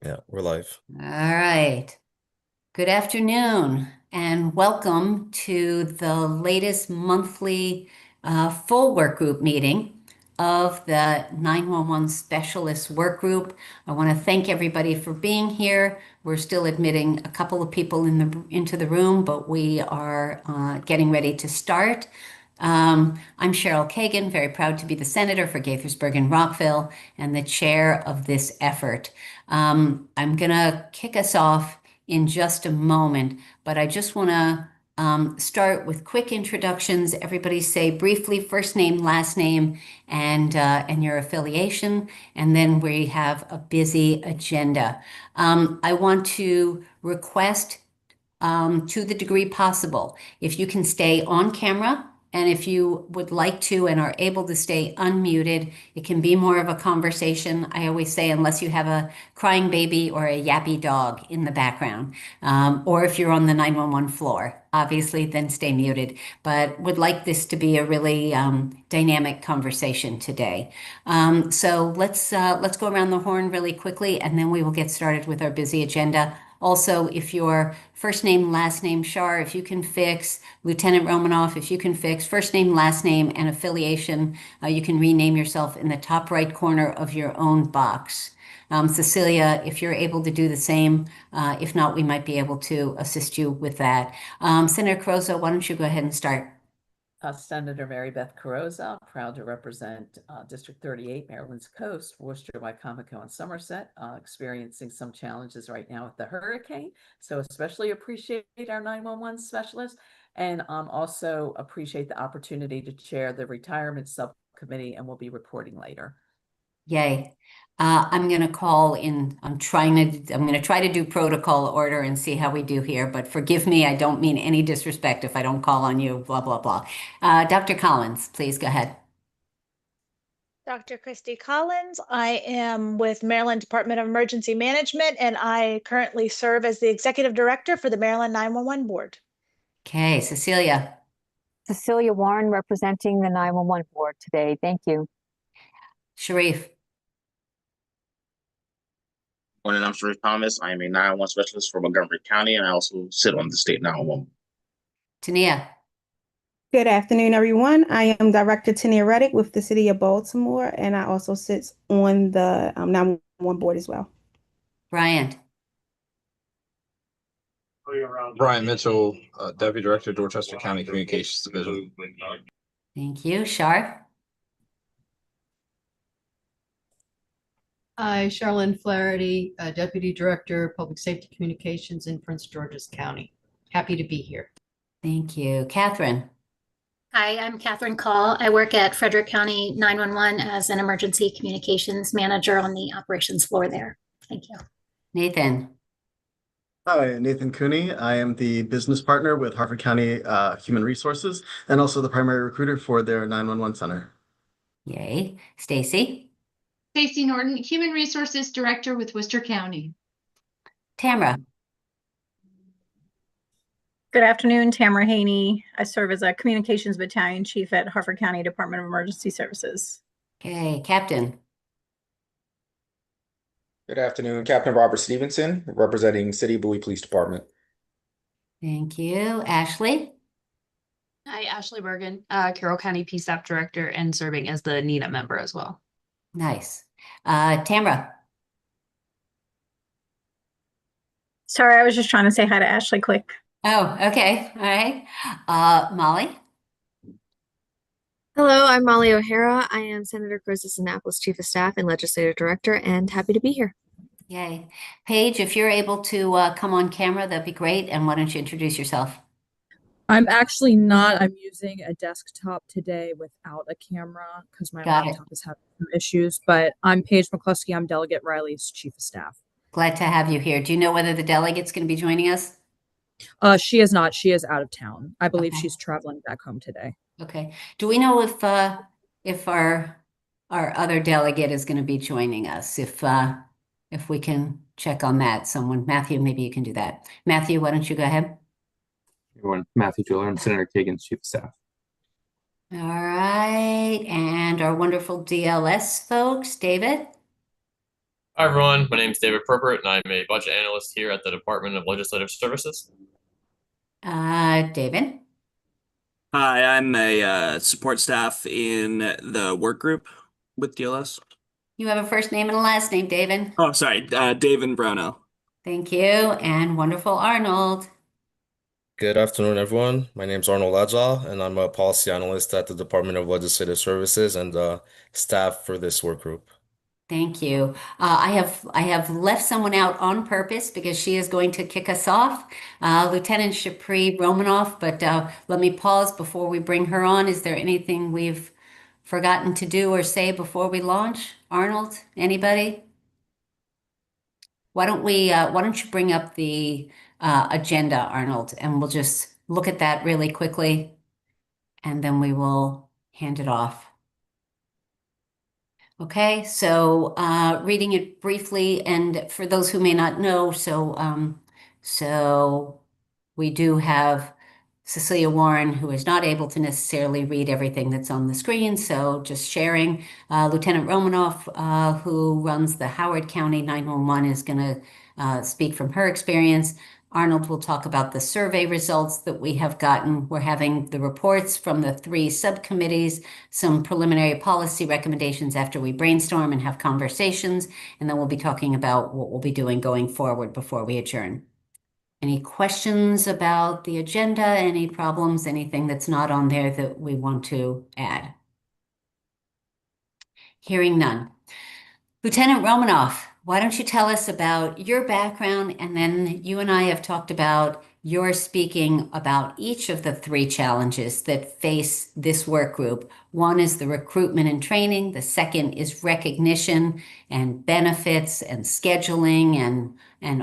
Yeah, we're live. All right. Good afternoon, and welcome to the latest monthly full work group meeting of the 911 Specialist Work Group. I want to thank everybody for being here. We're still admitting a couple of people into the room, but we are getting ready to start. I'm Cheryl Kagan, very proud to be the senator for Gaithersburg and Rockville and the chair of this effort. I'm going to kick us off in just a moment, but I just want to start with quick introductions. Everybody say briefly first name, last name, and your affiliation, and then we have a busy agenda. I want to request to the degree possible. If you can stay on camera and if you would like to and are able to stay unmuted, it can be more of a conversation. I always say, unless you have a crying baby or a yappy dog in the background, or if you're on the 911 floor, obviously, then stay muted. But would like this to be a really dynamic conversation today. So let's go around the horn really quickly, and then we will get started with our busy agenda. Also, if your first name, last name, Shar, if you can fix, Lieutenant Romanoff, if you can fix first name, last name, and affiliation, you can rename yourself in the top right corner of your own box. Cecilia, if you're able to do the same, if not, we might be able to assist you with that. Senator Carozza, why don't you go ahead and start? Senator Mary Beth Carozza, proud to represent District 38, Maryland's Coast, Worcester, Wycomico, and Somerset, experiencing some challenges right now with the hurricane. So especially appreciate our 911 specialists, and also appreciate the opportunity to chair the retirement subcommittee, and we'll be reporting later. Yay. I'm going to call in. I'm going to try to do protocol order and see how we do here, but forgive me. I don't mean any disrespect if I don't call on you, blah, blah, blah. Dr. Collins, please go ahead. Dr. Christy Collins. I am with Maryland Department of Emergency Management, and I currently serve as the Executive Director for the Maryland 911 Board. Okay, Cecilia. Cecilia Warren, representing the 911 Board today. Thank you. Sharif. Morning, I'm Sharif Thomas. I am a 911 specialist for Montgomery County, and I also sit on the state 911. Tania. Good afternoon, everyone. I am Director Tania Reddick with the City of Baltimore, and I also sit on the 911 board as well. Bryant. Brian Mitchell, Deputy Director, Dorchester County Communications Division. Thank you. Shar. Hi, Charlene Flaherty, Deputy Director, Public Safety Communications in Prince George's County. Happy to be here. Thank you. Catherine. Hi, I'm Catherine Call. I work at Frederick County 911 as an emergency communications manager on the operations floor there. Thank you. Nathan. Hi, Nathan Cooney. I am the business partner with Harford County Human Resources and also the primary recruiter for their 911 center. Yay. Stacy. Stacy Norton, Human Resources Director with Worcester County. Tamara. Good afternoon, Tamara Haney. I serve as a Communications Battalion Chief at Harford County Department of Emergency Services. Okay, Captain. Good afternoon, Captain Robert Stevenson, representing City Bowie Police Department. Thank you. Ashley. Hi, Ashley Bergen, Carroll County PSAP Director and serving as the NENA member as well. Nice. Tamara. Sorry, I was just trying to say hi to Ashley quick. Oh, okay. All right. Molly. Hello, I'm Molly O'Hara. I am Senator Cruz's Annapolis Chief of Staff and Legislative Director, and happy to be here. Yay. Paige, if you're able to come on camera, that'd be great. And why don't you introduce yourself? I'm actually not. I'm using a desktop today without a camera because my laptop is having some issues. But I'm Paige McCluskey. I'm Delegate Riley's Chief of Staff. Glad to have you here. Do you know whether the delegate's going to be joining us? She is not. She is out of town. I believe she's traveling back home today. Okay. Do we know if our other delegate is going to be joining us? If we can check on that, someone, Matthew, maybe you can do that. Matthew, why don't you go ahead? Everyone, Matthew Jeweler, and Senator Kagan's Chief of Staff. All right, and our wonderful DLS folks, David. Hi, everyone. My name is David Probert, and I'm a budget analyst here at the Department of Legislative Services. David? Hi, I'm a support staff in the work group with DLS. You have a first name and a last name, David. Oh, sorry, David Brownell. Thank you. And wonderful Arnold. Good afternoon, everyone. My name is Arnold Ladza, and I'm a policy analyst at the Department of Legislative Services and staff for this work group. Thank you. I have left someone out on purpose because she is going to kick us off, Lieutenant Shapri Romanoff. But let me pause before we bring her on. Is there anything we've forgotten to do or say before we launch? Arnold, anybody? Why don't you bring up the agenda, Arnold, and we'll just look at that really quickly, and then we will hand it off. Okay, so reading it briefly, and for those who may not know, so we do have Cecilia Warren, who is not able to necessarily read everything that's on the screen, so just sharing. Lieutenant Romanoff, who runs the Howard County 911, is going to speak from her experience. Arnold will talk about the survey results that we have gotten. We're having the reports from the 3 subcommittees, some preliminary policy recommendations after we brainstorm and have conversations, and then we'll be talking about what we'll be doing going forward before we adjourn. Any questions about the agenda? Any problems? Anything that's not on there that we want to add? Hearing none. Lieutenant Romanoff, why don't you tell us about your background, and then you and I have talked about your speaking about each of the 3 challenges that face this work group. One is the recruitment and training. The second is recognition and benefits and scheduling and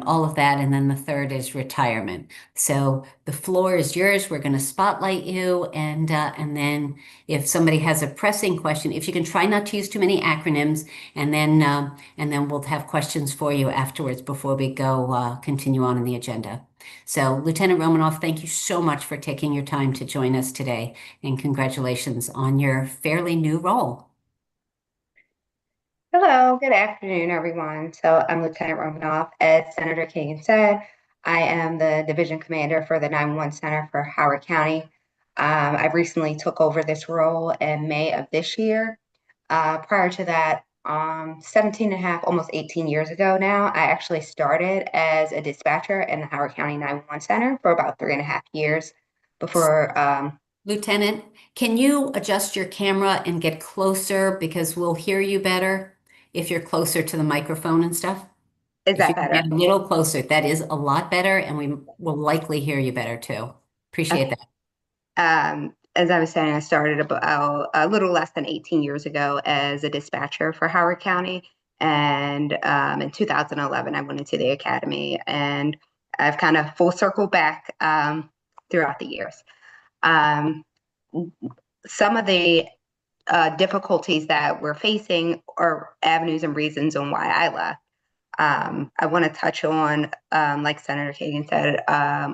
all of that. And then the third is retirement. So the floor is yours. We're going to spotlight you. And then if somebody has a pressing question, if you can try not to use too many acronyms, and then we'll have questions for you afterwards before we go continue on in the agenda. So Lieutenant Romanoff, thank you so much for taking your time to join us today, and congratulations on your fairly new role. Hello, good afternoon, everyone. So I'm Lieutenant Romanoff. As Senator Kagan said, I am the Division Commander for the 911 Center for Howard County. I recently took over this role in May of this year. Prior to that, 17 and a half, almost 18 years ago now, I actually started as a dispatcher in the Howard County 911 Center for about 3.5 years before. Lieutenant, can you adjust your camera and get closer, because we'll hear you better if you're closer to the microphone and stuff? Is that better? Get a little closer. That is a lot better, and we will likely hear you better too. Appreciate that. As I was saying, I started about a little less than 18 years ago as a dispatcher for Howard County. And in 2011, I went into the academy, and I've kind of full circled back throughout the years. Some of the difficulties that we're facing are avenues and reasons on why I left. I want to touch on, like Senator Kagan said,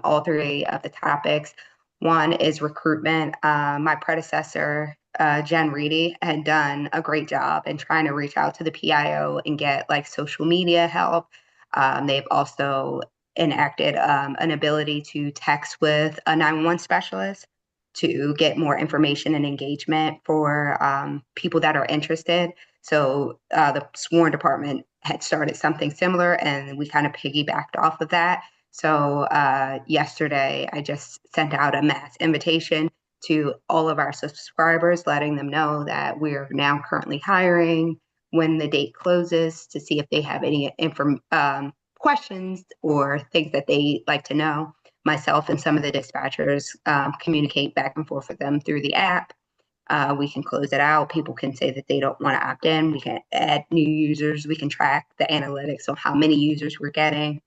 all 3 of the topics. One is recruitment. My predecessor, Jen Reedy, had done a great job in trying to reach out to the PIO and get like social media help. They've also enacted an ability to text with a 911 specialist to get more information and engagement for people that are interested. So the sworn department had started something similar, and we kind of piggybacked off of that. So yesterday, I just sent out a mass invitation to all of our subscribers, letting them know that we're now currently hiring when the date closes, to see if they have any questions or things that they like to know. Myself and some of the dispatchers communicate back and forth with them through the app. We can close it out. People can say that they don't want to opt in. We can add new users. We can track the analytics on how many users we're getting.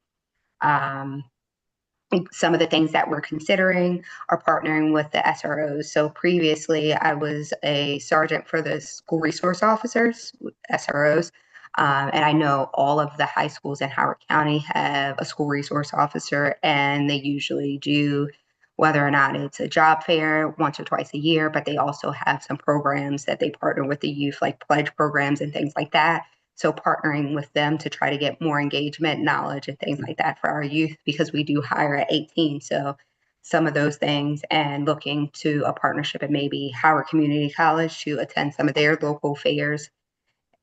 Some of the things that we're considering are partnering with the SROs. So previously, I was a sergeant for the school resource officers, SROs. And I know all of the high schools in Howard County have a school resource officer, and they usually do, whether or not it's a job fair once or twice a year, but they also have some programs that they partner with the youth, like pledge programs and things like that. So partnering with them to try to get more engagement, knowledge, and things like that for our youth, because we do hire at 18. So some of those things, and looking to a partnership at maybe Howard Community College to attend some of their local fairs,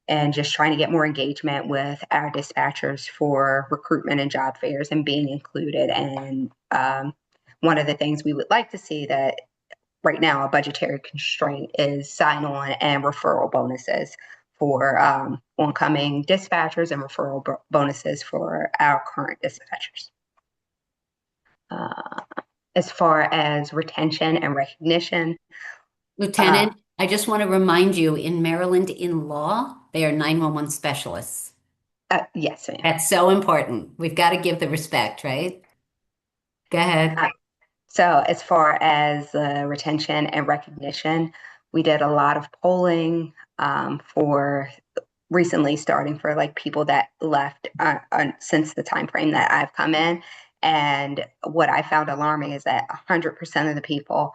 and just trying to get more engagement with our dispatchers for recruitment and job fairs and being included. And one of the things we would like to see that right now a budgetary constraint is sign-on and referral bonuses for oncoming dispatchers and referral bonuses for our current dispatchers. As far as retention and recognition. Lieutenant, I just want to remind you, in Maryland, in law, they are 911 specialists. Yes, ma'am. That's so important. We've got to give the respect, right? Go ahead. So as far as retention and recognition, we did a lot of polling for recently, starting for like people that left since the time frame that I've come in. And what I found alarming is that 100% of the people,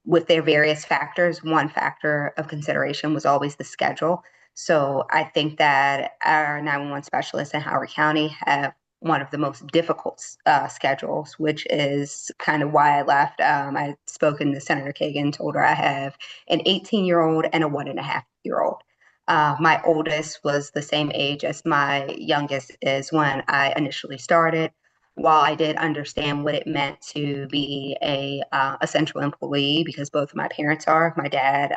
with their various factors, one factor of consideration was always the schedule. So I think that our 911 specialists in Howard County have one of the most difficult schedules, which is kind of why I left. I spoken to Senator Kagan, told her I have an 18-year-old and a 1.5-year-old. My oldest was the same age as my youngest is when I initially started. While I did understand what it meant to be a essential employee, because both of my parents are, my dad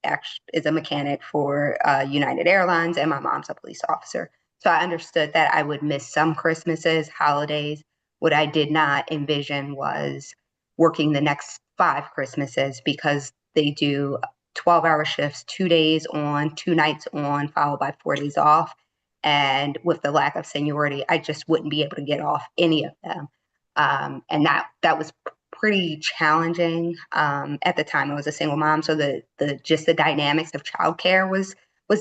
actually is a mechanic for United Airlines, and my mom's a police officer. So I understood that I would miss some Christmases, holidays. What I did not envision was working the next 5 Christmases, because they do 12-hour shifts, 2 days on, 2 nights on, followed by 4 days off. And with the lack of seniority, I just wouldn't be able to get off any of them. And that was pretty challenging. At the time, I was a single mom, so the dynamics of childcare was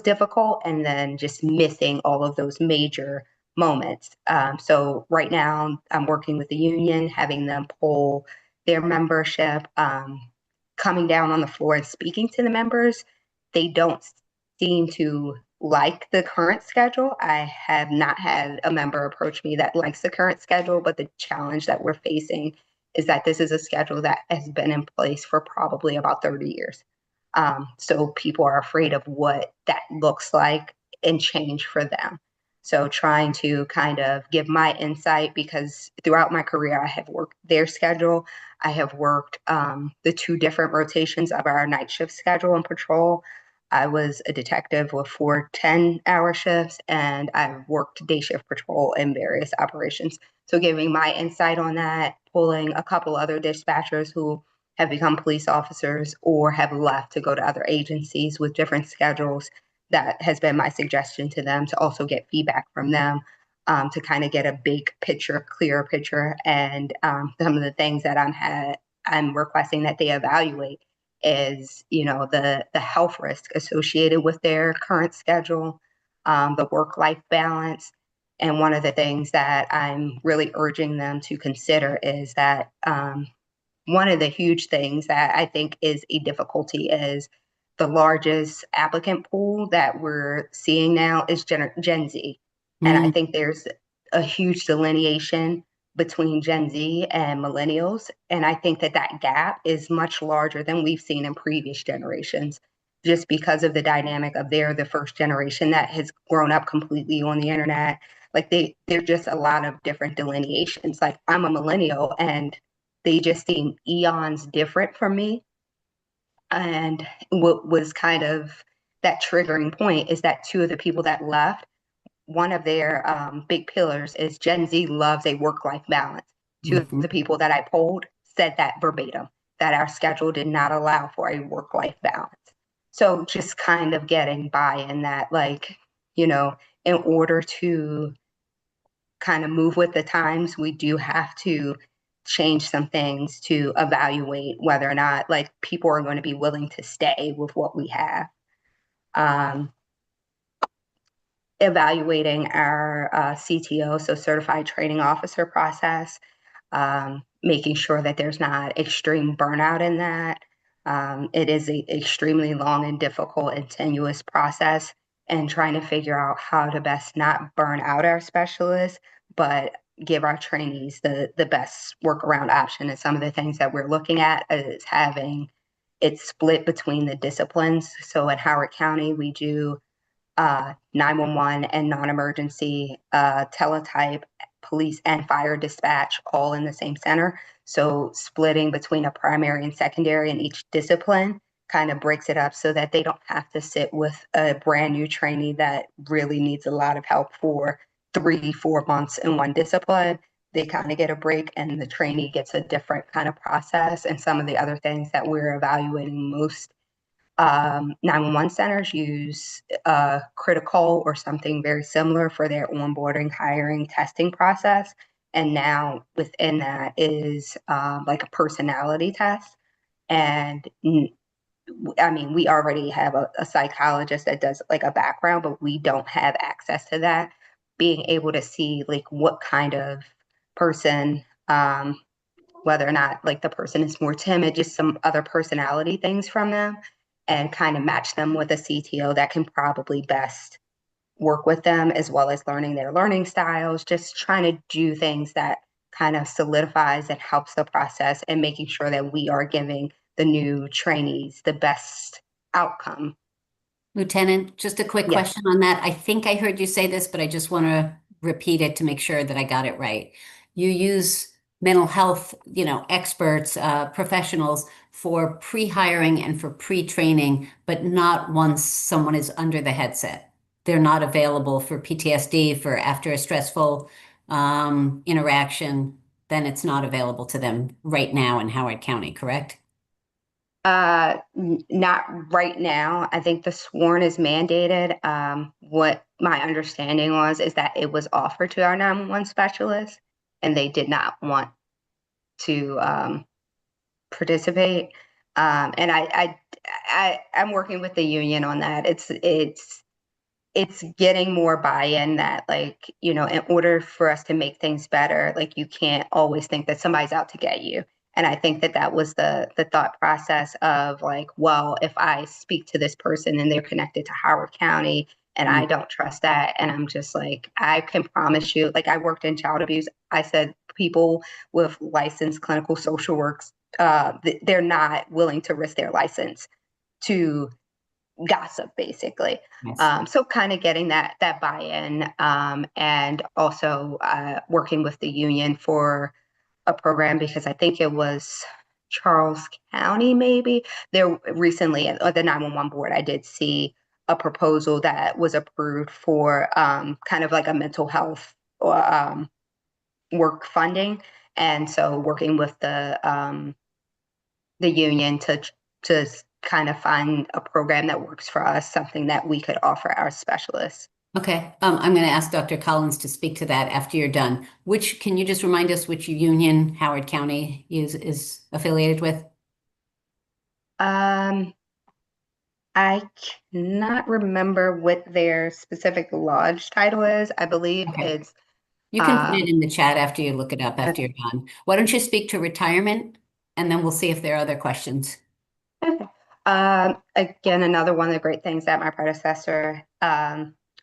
difficult, and then just missing all of those major moments. So right now, I'm working with the union, having them poll their membership, coming down on the floor and speaking to the members. They don't seem to like the current schedule. I have not had a member approach me that likes the current schedule, but the challenge that we're facing is that this is a schedule that has been in place for probably about 30 years. So people are afraid of what that looks like and change for them. So trying to kind of give my insight, because throughout my career, I have worked their schedule. I have worked the 2 different rotations of our night shift schedule and patrol. I was a detective with 4 10-hour shifts, and I've worked day shift patrol in various operations. So giving my insight on that, pulling a couple other dispatchers who have become police officers or have left to go to other agencies with different schedules, that has been my suggestion to them, to also get feedback from them, to kind of get a big picture, clearer picture. And some of the things that I'm requesting that they evaluate is, the health risk associated with their current schedule, the work-life balance. And one of the things that I'm really urging them to consider is that one of the huge things that I think is a difficulty is the largest applicant pool that we're seeing now is Gen Z. And I think there's a huge delineation between Gen Z and millennials. And I think that gap is much larger than we've seen in previous generations, just because of the dynamic of they're the first generation that has grown up completely on the internet. Like they're just a lot of different delineations. Like I'm a millennial, and they just seem eons different from me. And what was kind of that triggering point is that 2 of the people that left, one of their big pillars is Gen Z loves a work-life balance. 2 of the people that I polled said that verbatim, that our schedule did not allow for a work-life balance. So just kind of getting buy-in that, in order to kind of move with the times, we do have to change some things to evaluate whether or not people are going to be willing to stay with what we have. Evaluating our CTO, so certified training officer process, making sure that there's not extreme burnout in that. It is an extremely long and difficult and tenuous process. and trying to figure out how to best not burn out our specialists, but give our trainees the best workaround option. And some of the things that we're looking at is having it split between the disciplines. So in Howard County, we do 911 and non-emergency, teletype, police and fire dispatch all in the same center. So splitting between a primary and secondary in each discipline kind of breaks it up so that they don't have to sit with a brand new trainee that really needs a lot of help for 3-4 months in one discipline. They kind of get a break and the trainee gets a different kind of process. And some of the other things that we're evaluating, most 911 centers use Critical or something very similar for their onboarding, hiring, testing process. And now within that is like a personality test. And I mean, we already have a psychologist that does like a background, but we don't have access to that. Being able to see like what kind of person, whether or not like the person is more timid, just some other personality things from them, and kind of match them with a CTO that can probably best work with them, as well as learning their learning styles, just trying to do things that kind of solidifies and helps the process and making sure that we are giving the new trainees the best outcome. Lieutenant, just a quick question on that. I think I heard you say this, but I just want to repeat it to make sure that I got it right. You use mental health, experts, professionals for pre-hiring and for pre-training, but not once someone is under the headset. They're not available for PTSD, for after a stressful interaction, then it's not available to them right now in Howard County, correct? Not right now. I think the sworn is mandated. What my understanding was is that it was offered to our 911 specialists and they did not want to participate. And I'm working with the union on that. It's getting more buy-in that, like, in order for us to make things better, like, you can't always think that somebody's out to get you. And I think that was the thought process of like, well, if I speak to this person and they're connected to Howard County and I don't trust that, and I'm just like, I can promise you, like, I worked in child abuse. I said people with licensed clinical social works, they're not willing to risk their license to gossip, basically. So kind of getting that buy-in, and also working with the union for a program, because I think it was Charles County, maybe. There recently at the 911 board, I did see a proposal that was approved for kind of like a mental health or work funding. And so working with the union to kind of find a program that works for us, something that we could offer our specialists. Okay, I'm going to ask Dr. Collins to speak to that after you're done. Can you just remind us which union Howard County is affiliated with? I cannot remember what their specific lodge title is. I believe it's. You can put it in the chat after you look it up after you're done. Why don't you speak to retirement, and then we'll see if there are other questions. Okay. Again, another one of the great things that my predecessor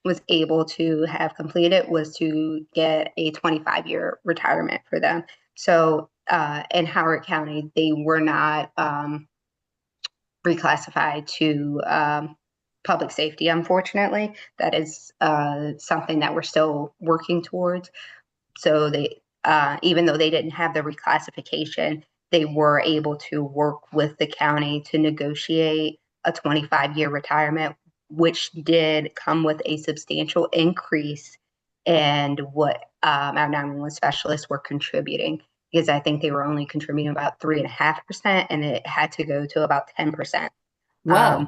was able to have completed was to get a 25-year retirement for them. So in Howard County, they were not reclassified to public safety, unfortunately. That is something that we're still working towards. So they, even though they didn't have the reclassification, they were able to work with the county to negotiate a 25-year retirement, which did come with a substantial increase in what our 911 specialists were contributing, because I think they were only contributing about 3.5%, and it had to go to about 10%. Wow.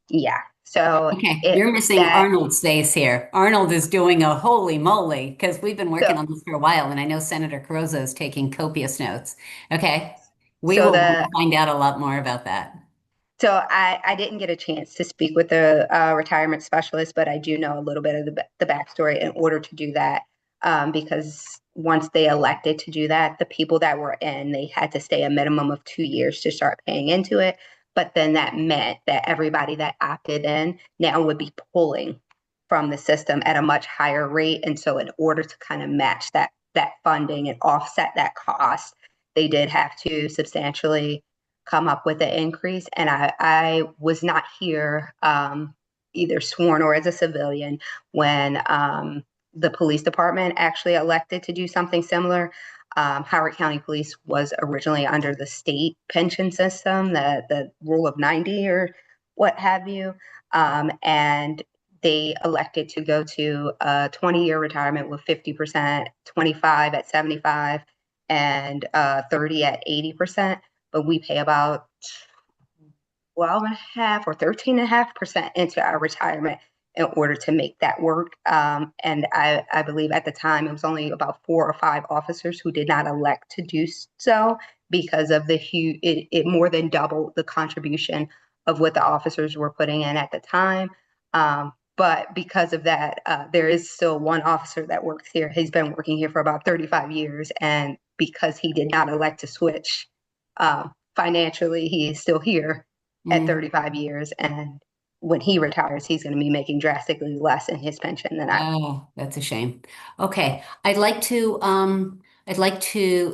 Yeah. So okay, you're missing Arnold's days here. Arnold is doing a holy moly, because we've been working on this for a while, and I know Senator Carozza is taking copious notes. Okay, we will find out a lot more about that. So I didn't get a chance to speak with the retirement specialist, but I do know a little bit of the backstory in order to do that, because once they elected to do that, the people that were in, they had to stay a minimum of 2 years to start paying into it. But then that meant that everybody that opted in now would be pulling from the system at a much higher rate. And so in order to kind of match that funding and offset that cost, they did have to substantially come up with an increase. And I was not here either sworn or as a civilian when the police department actually elected to do something similar. Howard County Police was originally under the state pension system, the rule of 90 or what have you. And they elected to go to a 20-year retirement with 50%, 25 at 75, and 30 at 80%. But we pay about 12.5% or 13.5% into our retirement in order to make that work. And I believe at the time it was only about 4 or 5 officers who did not elect to do so because of the huge, it more than doubled the contribution of what the officers were putting in at the time. But because of that, there is still one officer that works here. He's been working here for about 35 years. And because he did not elect to switch, financially, he is still here at 35 years. And when he retires, he's going to be making drastically less in his pension than I. Oh, that's a shame. Okay, I'd like to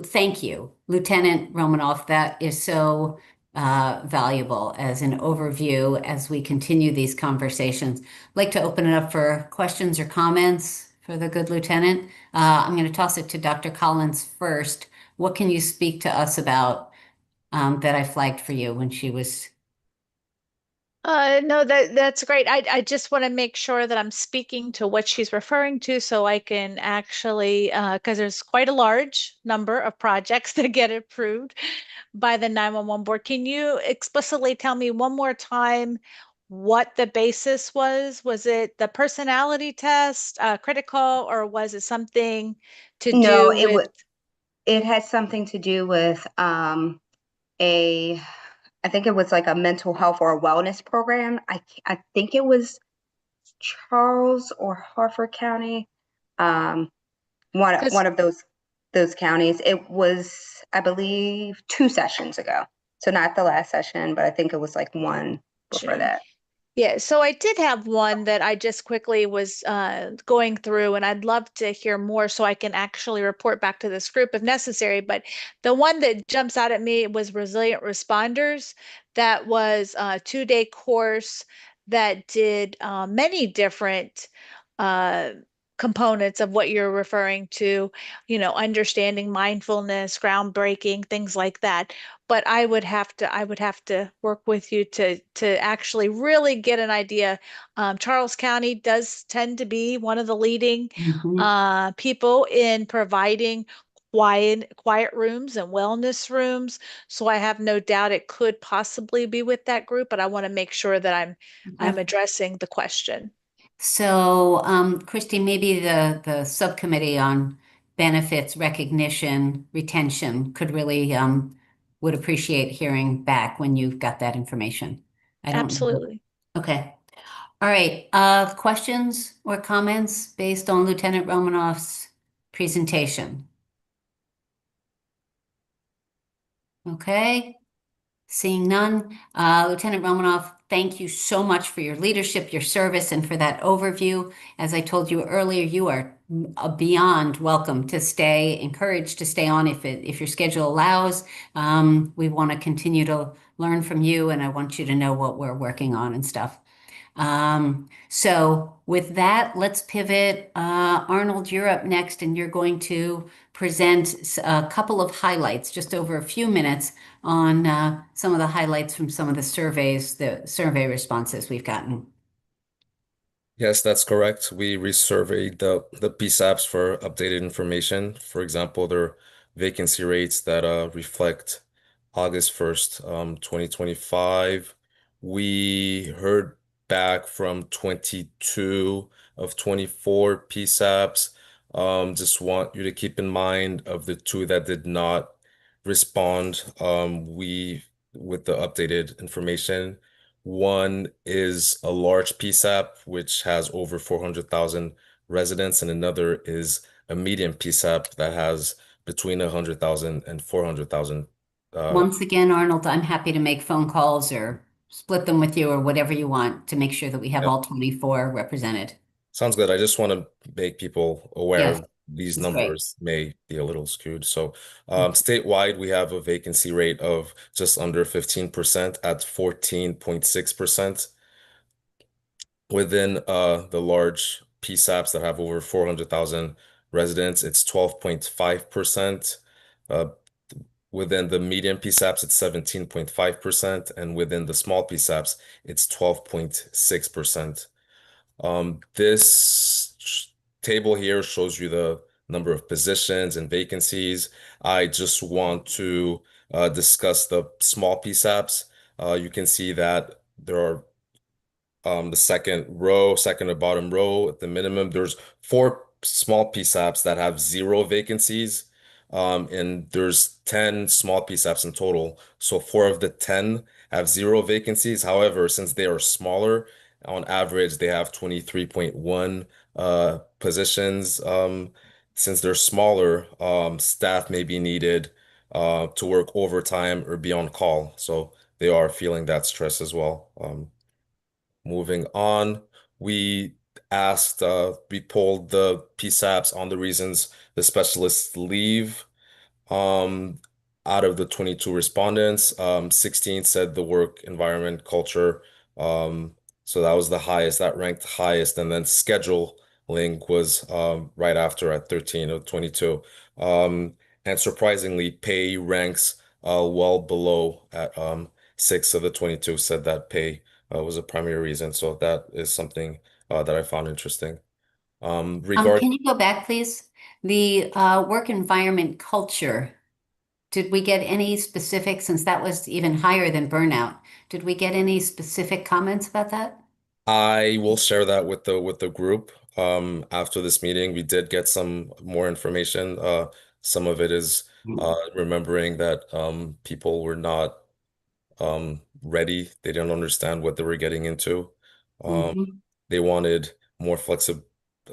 thank you, Lieutenant Romanoff. That is so valuable as an overview as we continue these conversations. I'd like to open it up for questions or comments for the good lieutenant. I'm going to toss it to Dr. Collins first. What can you speak to us about that I flagged for you when she was? No, that's great. I just want to make sure that I'm speaking to what she's referring to so I can actually, because there's quite a large number of projects that get approved by the 911 board. Can you explicitly tell me one more time what the basis was? Was it the personality test, critical, or was it something to No, do with? It had something to do with I think it was like a mental health or a wellness program. I think it was Charles or Harford County, one of those counties. It was, I believe, 2 sessions ago. So not the last session, but I think it was like one before that. Yeah, so I did have one that I just quickly was going through, and I'd love to hear more so I can actually report back to this group if necessary. But the one that jumps out at me was Resilient Responders. That was a 2-day course that did many different components of what you're referring to, understanding mindfulness, groundbreaking, things like that. But I would have to work with you to actually really get an idea. Charles County does tend to be one of the leading people in providing quiet rooms and wellness rooms. So I have no doubt it could possibly be with that group, but I want to make sure that I'm addressing the question. So, Christy, maybe the subcommittee on benefits recognition retention could really would appreciate hearing back when you've got that information. I don't know. Absolutely. Okay. All right. Questions or comments based on Lieutenant Romanoff's presentation? Okay. Seeing none, Lieutenant Romanoff, thank you so much for your leadership, your service, and for that overview. As I told you earlier, you are beyond welcome to stay, encouraged to stay on if your schedule allows. We want to continue to learn from you, and I want you to know what we're working on and stuff. So with that, let's pivot. Arnold, you're up next, and you're going to present a couple of highlights, just over a few minutes on some of the highlights from some of the survey responses we've gotten. Yes, that's correct. We resurveyed the PSAPs for updated information. For example, their vacancy rates that reflect August 1st, 2025. We heard back from 22 of 24 PSAPs. Just want you to keep in mind of the 2 that did not respond, with the updated information. One is a large PSAP, which has over 400,000 residents, and another is a medium PSAP that has between 100,000 and 400,000. Once again, Arnold, I'm happy to make phone calls or split them with you or whatever you want to make sure that we have all 24 represented. Sounds good. I just want to make people aware Yes, these that's great. numbers may be a little skewed. So statewide, we have a vacancy rate of just under 15% at 14.6%. Within the large PSAPs that have over 400,000 residents, it's 12.5%. Within the medium PSAPs, it's 17.5%, and within the small PSAPs, it's 12.6%. This table here shows you the number of positions and vacancies. I just want to discuss the small PSAPs. You can see that there are the second to bottom row at the minimum, there's 4 small PSAPs that have 0 vacancies. And there's 10 small PSAPs in total. So 4 of the 10 have 0 vacancies. However, since they are smaller, on average, they have 23.1 positions. Since they're smaller, staff may be needed to work overtime or be on call. So they are feeling that stress as well. Moving on, we we polled the PSAPs on the reasons the specialists leave. Um, Out of the 22 respondents, 16 said the work environment culture. So that was the highest, that ranked highest, and then scheduling was right after at 13 of 22. And surprisingly, pay ranks well below at 6 of the 22 said that pay was a primary reason. So that is something that I found interesting. Can you go back, please? The work environment culture. Did we get any specific, since that was even higher than burnout? Did we get any specific comments about that? I will share that with the group after this meeting. We did get some more information. Some of it is remembering that people were not ready. They didn't understand what they were getting into. They wanted more flexible,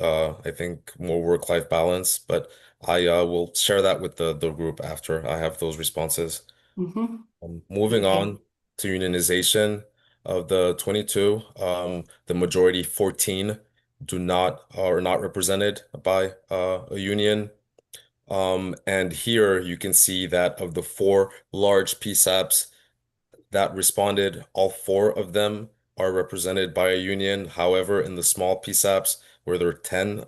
I think more work-life balance, but I will share that with the group after I have those responses. Moving on to unionization of the 22, the majority 14 are not represented by a union. And here you can see that of the 4 large PSAPs that responded, all 4 of them are represented by a union. However, in the small PSAPs, where there are 10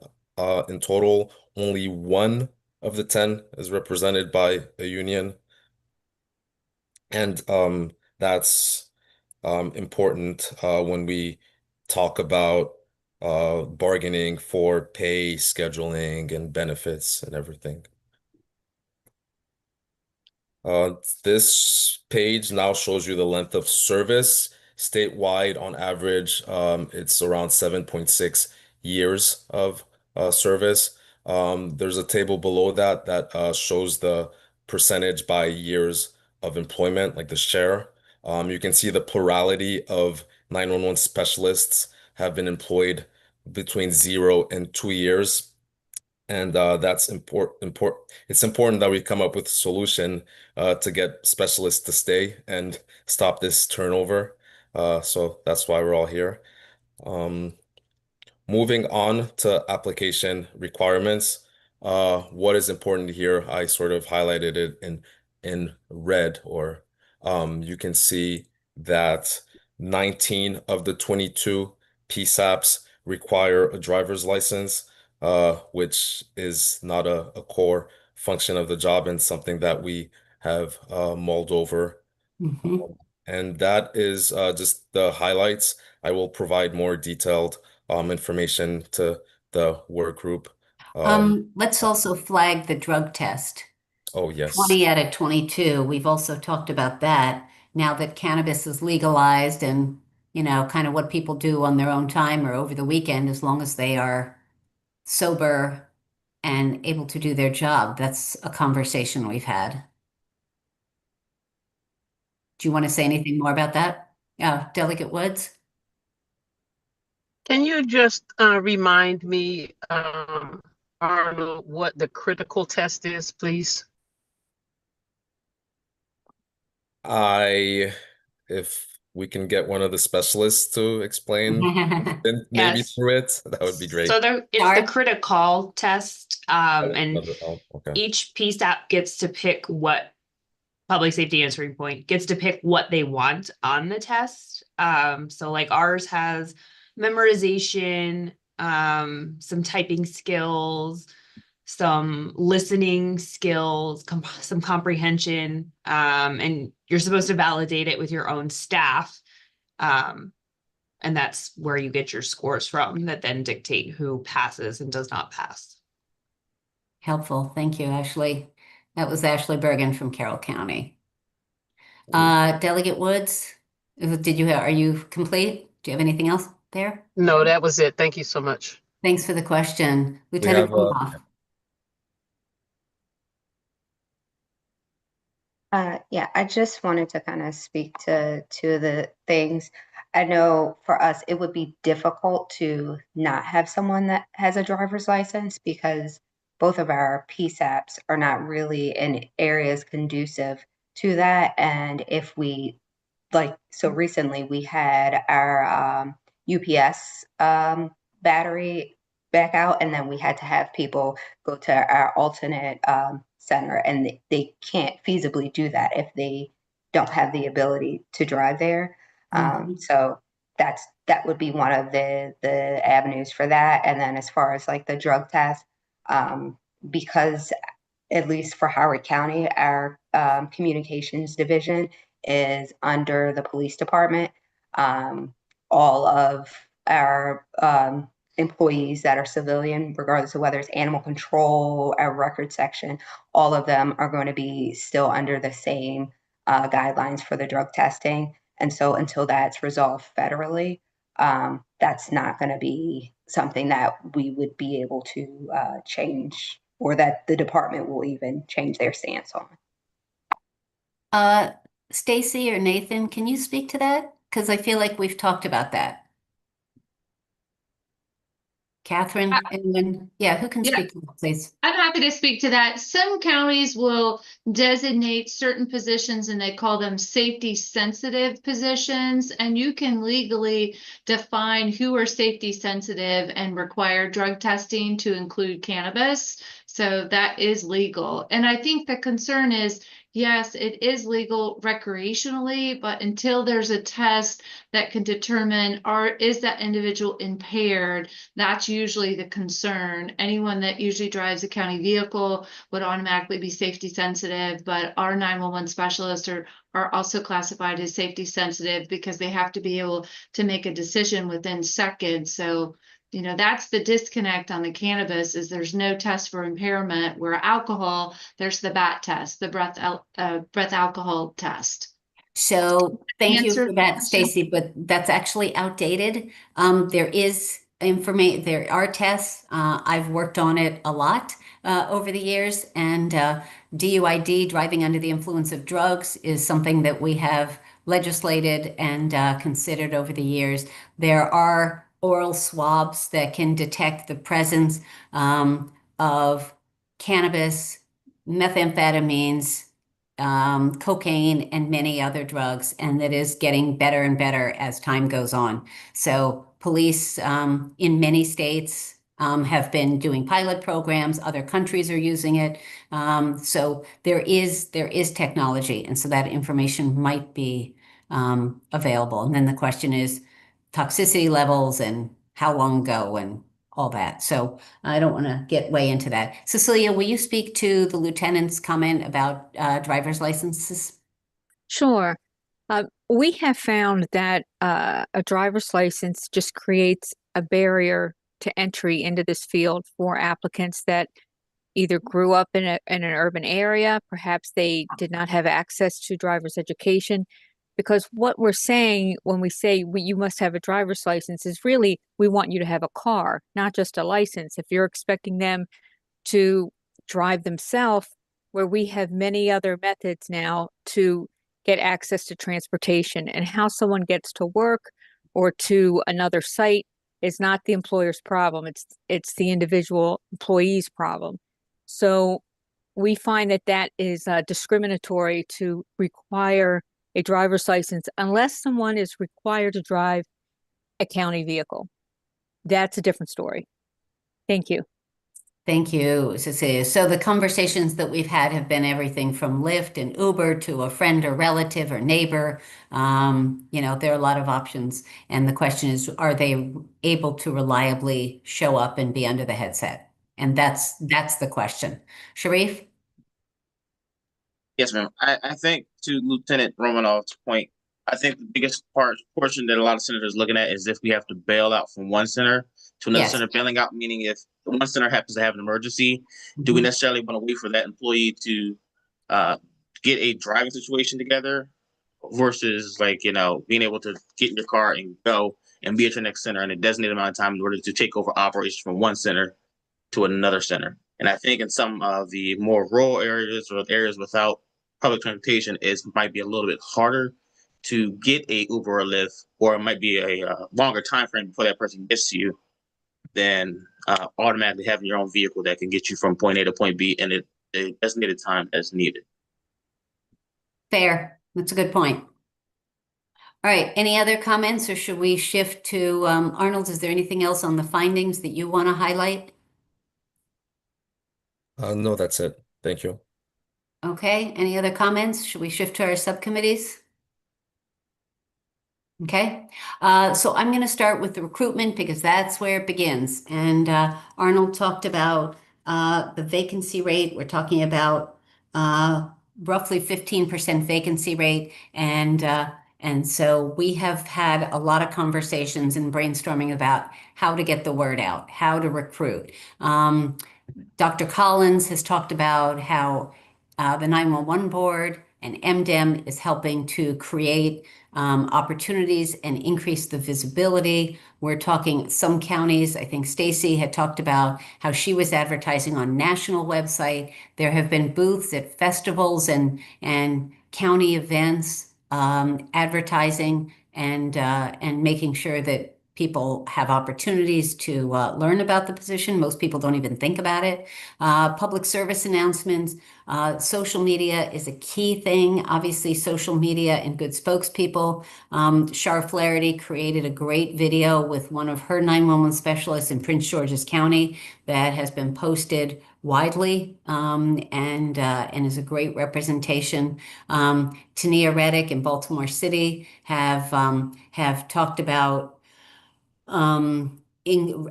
in total, only 1 of the 10 is represented by a union. And that's important when we talk about bargaining for pay, scheduling, and benefits and everything. This page now shows you the length of service statewide. On average, it's around 7.6 years of service. There's a table below that that shows the percentage by years of employment, like the share. You can see the plurality of 911 specialists have been employed between 0 and 2 years. And that's important. It's important that we come up with a solution to get specialists to stay and stop this turnover. So that's why we're all here. Moving on to application requirements. What is important here? I sort of highlighted it in red, or you can see that 19 of the 22 PSAPs require a driver's license, which is not a core function of the job and something that we have mulled over. And that is just the highlights. I will provide more detailed information to the work group. Let's also flag the drug test. Oh, yes. 20 out of 22. We've also talked about that now that cannabis is legalized and, kind of what people do on their own time or over the weekend, as long as they are sober and able to do their job. That's a conversation we've had. Do you want to say anything more about that? Delegate Woods? Can you just remind me, Arnold, what the critical test is, please? If we can get one of the specialists to explain maybe Yes. through it, that would be great. So it's the critical test, and Okay. each PSAP gets to pick what public safety answering point gets to pick what they want on the test. So like ours has memorization, some typing skills, some listening skills, some comprehension, and you're supposed to validate it with your own staff. And that's where you get your scores from that then dictate who passes and does not pass. Helpful. Thank you, Ashley. That was Ashley Bergen from Carroll County. Delegate Woods, are you complete? Do you have anything else there? No, that was it. Thank you so much. Thanks for the question. Lieutenant Kumhoff. Yeah, I just wanted to kind of speak to two of the things. I know for us, it would be difficult to not have someone that has a driver's license because both of our PSAPs are not really in areas conducive to that. And if we, so recently we had our UPS battery back out, and then we had to have people go to our alternate center, and they can't feasibly do that if they don't have the ability to drive there. So that would be one of the avenues for that. And then as far as like the drug test, because at least for Howard County, our communications division is under the police department. All of our employees that are civilian, regardless of whether it's animal control, our record section, all of them are going to be still under the same guidelines for the drug testing. And so until that's resolved federally, that's not going to be something that we would be able to change, or that the department will even change their stance on. Stacy or Nathan, can you speak to that? Because I feel like we've talked about that. Catherine, anyone? Yeah, who can speak to that, please? I'm happy to speak to that. Some counties will designate certain positions and they call them safety sensitive positions, and you can legally define who are safety sensitive and require drug testing to include cannabis. So that is legal. And I think the concern is, yes, it is legal recreationally, but until there's a test that can determine is that individual impaired, that's usually the concern. Anyone that usually drives a county vehicle would automatically be safety sensitive, but our 911 specialists are also classified as safety sensitive because they have to be able to make a decision within seconds. So that's the disconnect on the cannabis, is there's no test for impairment, where alcohol, there's the BAT test, the breath alcohol test. So thank you for that, Stacy, but that's actually outdated. There are tests. I've worked on it a lot over the years, and DUID, driving under the influence of drugs, is something that we have legislated and considered over the years. There are oral swabs that can detect the presence of cannabis, methamphetamines, cocaine, and many other drugs, and that is getting better and better as time goes on. So police in many states have been doing pilot programs. Other countries are using it. So there is technology, and so that information might be available. And then the question is toxicity levels and how long ago and all that. So I don't want to get way into that. Cecilia, will you speak to the lieutenant's comment about driver's licenses? Sure. We have found that a driver's license just creates a barrier to entry into this field for applicants that either grew up in an urban area, perhaps they did not have access to driver's education. Because what we're saying when we say you must have a driver's license is really, we want you to have a car, not just a license. If you're expecting them to drive themselves, where we have many other methods now to get access to transportation, and how someone gets to work or to another site is not the employer's problem. It's the individual employee's problem. So we find that is discriminatory to require a driver's license unless someone is required to drive a county vehicle. That's a different story. Thank you. Thank you, Cecilia. So the conversations that we've had have been everything from Lyft and Uber to a friend or relative or neighbor. You know, there are a lot of options. And the question is, are they able to reliably show up and be under the headset? And that's the question. Sharif? Yes, ma'am. I think to Lieutenant Romanov's point, I think the biggest portion that a lot of senators are looking at is if we have to bail out from one center to another Yes. center. Bailing out meaning if one center happens to have an emergency, do we necessarily want to wait for that employee to get a driving situation together versus like, you know, being able to get in your car and go and be at your next center in a designated amount of time in order to take over operations from one center to another center. And I think in some of the more rural areas or areas without public transportation, it might be a little bit harder to get a Uber or Lyft, or it might be a longer time frame before that person gets to you than automatically having your own vehicle that can get you from point A to point B in a designated time as needed. Fair. That's a good point. All right. Any other comments, or should we shift to Arnold? Is there anything else on the findings that you want to highlight? No, that's it. Thank you. Okay. Any other comments? Should we shift to our subcommittees? Okay. So I'm going to start with the recruitment because that's where it begins. And Arnold talked about the vacancy rate. We're talking about roughly 15% vacancy rate. And so we have had a lot of conversations and brainstorming about how to get the word out, how to recruit. Dr. Collins has talked about how the 911 board and MDEM is helping to create opportunities and increase the visibility. We're talking some counties. I think Stacy had talked about how she was advertising on national website. There have been booths at festivals and county events, advertising and making sure that people have opportunities to learn about the position. Most people don't even think about it. Public service announcements, social media is a key thing. Obviously, social media and good spokespeople. Shar Flaherty created a great video with one of her 911 specialists in Prince George's County that has been posted widely and is a great representation. Tania Reddick in Baltimore City have talked about in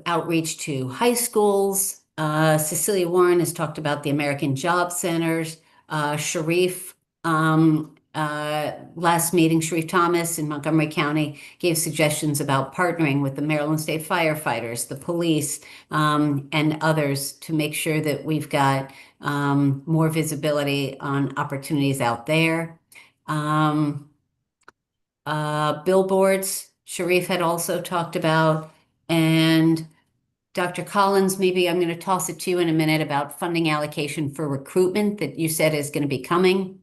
outreach to high schools. Cecilia Warren has talked about the American Job Centers. Sharif, last meeting, Sharif Thomas in Montgomery County gave suggestions about partnering with the Maryland State firefighters, the police, and others to make sure that we've got more visibility on opportunities out there. Billboards, Sharif had also talked about, and Dr. Collins, maybe I'm going to toss it to you in a minute about funding allocation for recruitment that you said is going to be coming.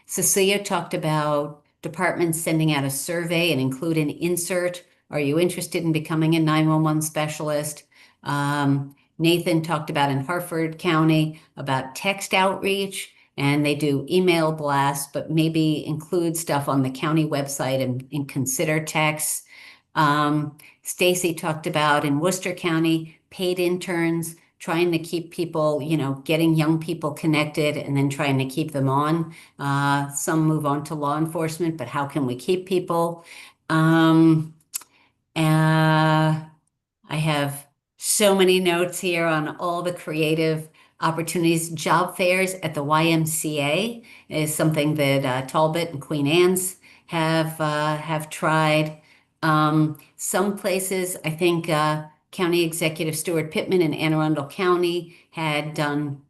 Cecilia talked about departments sending out a survey and include an insert. Are you interested in becoming a 911 specialist? Nathan talked about in Harford County about text outreach, and they do email blasts, but maybe include stuff on the county website and consider texts. Stacy talked about in Worcester County, paid interns, trying to keep people, you know, getting young people connected and then trying to keep them on. Some move on to law enforcement, but how can we keep people? I have so many notes here on all the creative opportunities. Job fairs at the YMCA is something that Talbot and Queen Anne's have tried. Some places, I think County Executive Stuart Pittman in Anne Arundel County had done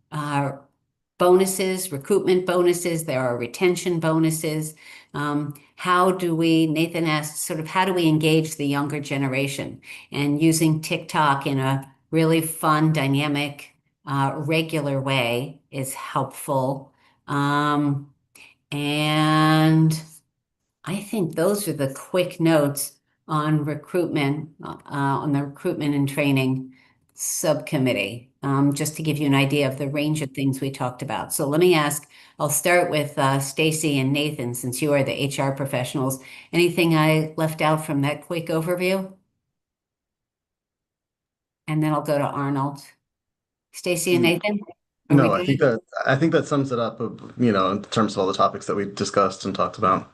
bonuses, recruitment bonuses. There are retention bonuses. How do we, Nathan asked, sort of how do we engage the younger generation? And using TikTok in a really fun, dynamic, regular way is helpful. And I think those are the quick notes on recruitment, on the recruitment and training subcommittee. just to give you an idea of the range of things we talked about. So let me ask, I'll start with Stacy and Nathan, since you are the HR professionals. Anything I left out from that quick overview? And then I'll go to Arnold. Stacy and Nathan? Are we No, I think good? that sums it up, in terms of all the topics that we discussed and talked about.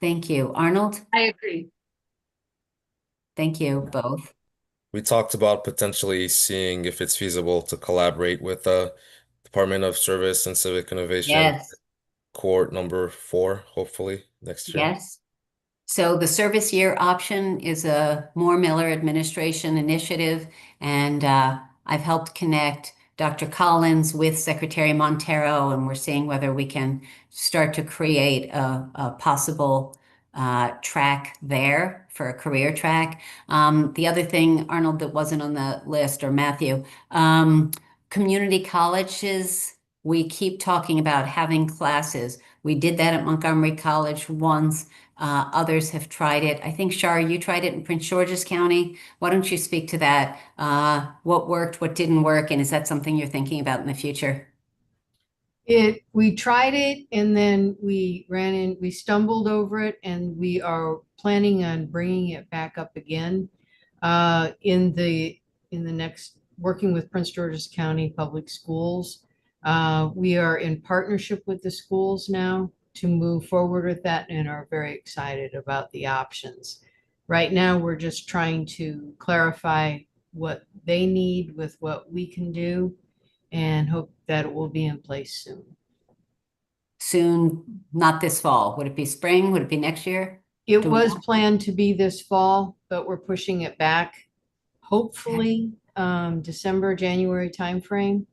Thank you. Arnold? I agree. Thank you both. We talked about potentially seeing if it's feasible to collaborate with the Department of Service and Civic Innovation, Yes. cohort number 4, hopefully next year. Yes. So the service year option is a Moore Miller administration initiative, and I've helped connect Dr. Collins with Secretary Montero, and we're seeing whether we can start to create a possible track there for a career track. The other thing, Arnold, that wasn't on the list, or Matthew, community colleges, we keep talking about having classes. We did that at Montgomery College once. Others have tried it. I think, Shar, you tried it in Prince George's County. Why don't you speak to that? What worked, what didn't work, and is that something you're thinking about in the future? We tried it and then we stumbled over it, and we are planning on bringing it back up again in the next, working with Prince George's County Public Schools. We are in partnership with the schools now to move forward with that and are very excited about the options. Right now, we're just trying to clarify what they need with what we can do, and hope that it will be in place soon. Soon, not this fall. Would it be spring? Would it be next year? It Do we was know? planned to be this fall, but we're pushing it back. Hopefully, December, January timeframe.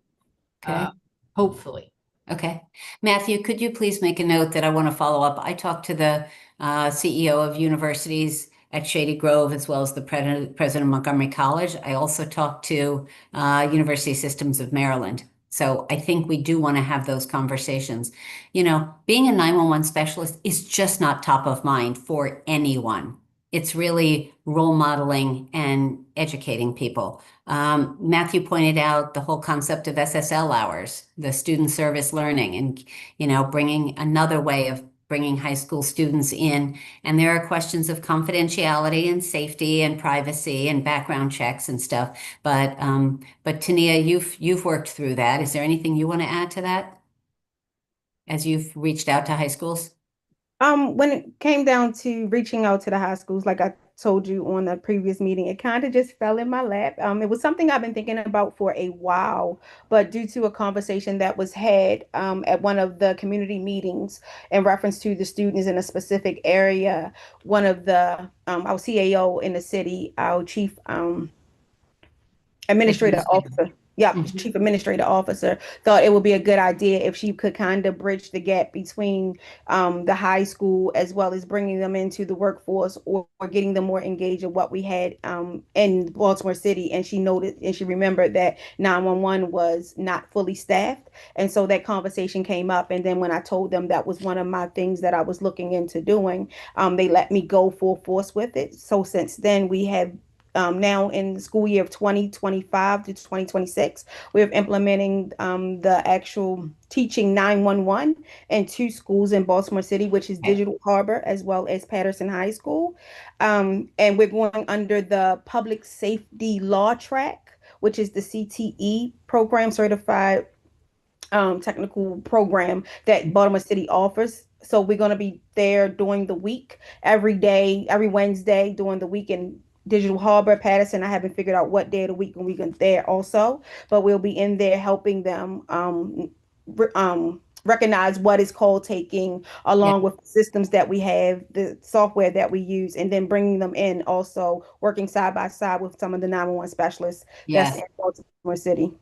Okay. Hopefully. Okay. Matthew, could you please make a note that I want to follow up? I talked to the CEO of universities at Shady Grove, as well as the president of Montgomery College. I also talked to University Systems of Maryland. So I think we do want to have those conversations. Being a 911 specialist is just not top of mind for anyone. It's really role modeling and educating people. Matthew pointed out the whole concept of SSL hours, the student service learning, and bringing another way of bringing high school students in. And there are questions of confidentiality and safety and privacy and background checks and stuff. But Tania, you've worked through that. Is there anything you want to add to that as you've reached out to high schools? When it came down to reaching out to the high schools, like I told you on the previous meeting, it kind of just fell in my lap. It was something I've been thinking about for a while, but due to a conversation that was had at one of the community meetings in reference to the students in a specific area, one of the our CAO in the city, our chief administrative officer. Yeah, chief administrative officer thought it would be a good idea if she could kind of bridge the gap between the high school as well as bringing them into the workforce, or getting them more engaged in what we had in Baltimore City. And she noted and she remembered that 911 was not fully staffed. And so that conversation came up. And then when I told them that was one of my things that I was looking into doing, they let me go full force with it. So since then, we have now in the school year of 2025 to 2026, we're implementing the actual teaching 911 in 2 schools in Baltimore City, which is Digital Harbor as well as Patterson High School. And we're going under the public safety law track, which is the CTE program, certified technical program that Baltimore City offers. So we're going to be there during the week, every day, every Wednesday during the week in Digital Harbor, Patterson. I haven't figured out what day of the week when we're there also, but we'll be in there helping them recognize what is call taking, along with the systems that we have, the software that we use, and then bringing them in, also working side by side with some of the 911 specialists that's in Baltimore City.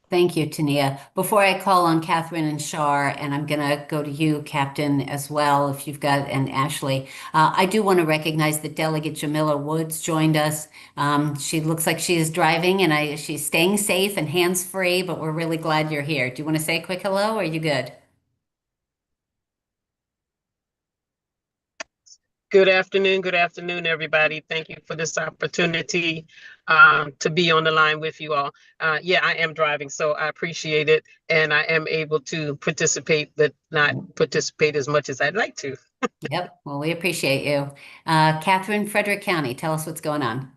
Thank you, Tania. Before I call on Catherine and Shar, and I'm going to go to you, Captain, as well, if you've got, and Ashley, I do want to recognize that Delegate Jamila Woods joined us. She looks like she is driving, and she's staying safe and hands-free, but we're really glad you're here. Do you want to say a quick hello, or are you good? Good afternoon, everybody. Thank you for this opportunity to be on the line with you all. Yeah, I am driving, so I appreciate it, and I am able to participate, but not participate as much as I'd like to. Yep. Well, we appreciate you. Catherine, Frederick County, tell us what's going on.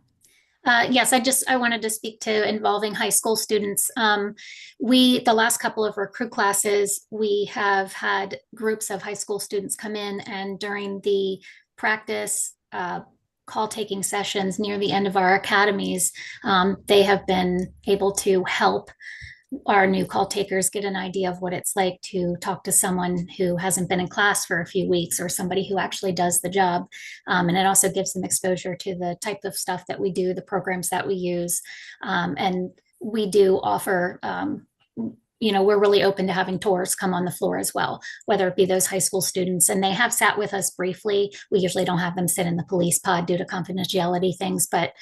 Yes, I wanted to speak to involving high school students. The last couple of recruit classes, we have had groups of high school students come in, and during the practice call taking sessions near the end of our academies, they have been able to help our new call takers get an idea of what it's like to talk to someone who hasn't been in class for a few weeks, or somebody who actually does the job. And it also gives them exposure to the type of stuff that we do, the programs that we use. And we do offer, we're really open to having tours come on the floor as well, whether it be those high school students. And they have sat with us briefly. We usually don't have them sit in the police pod due to confidentiality things, but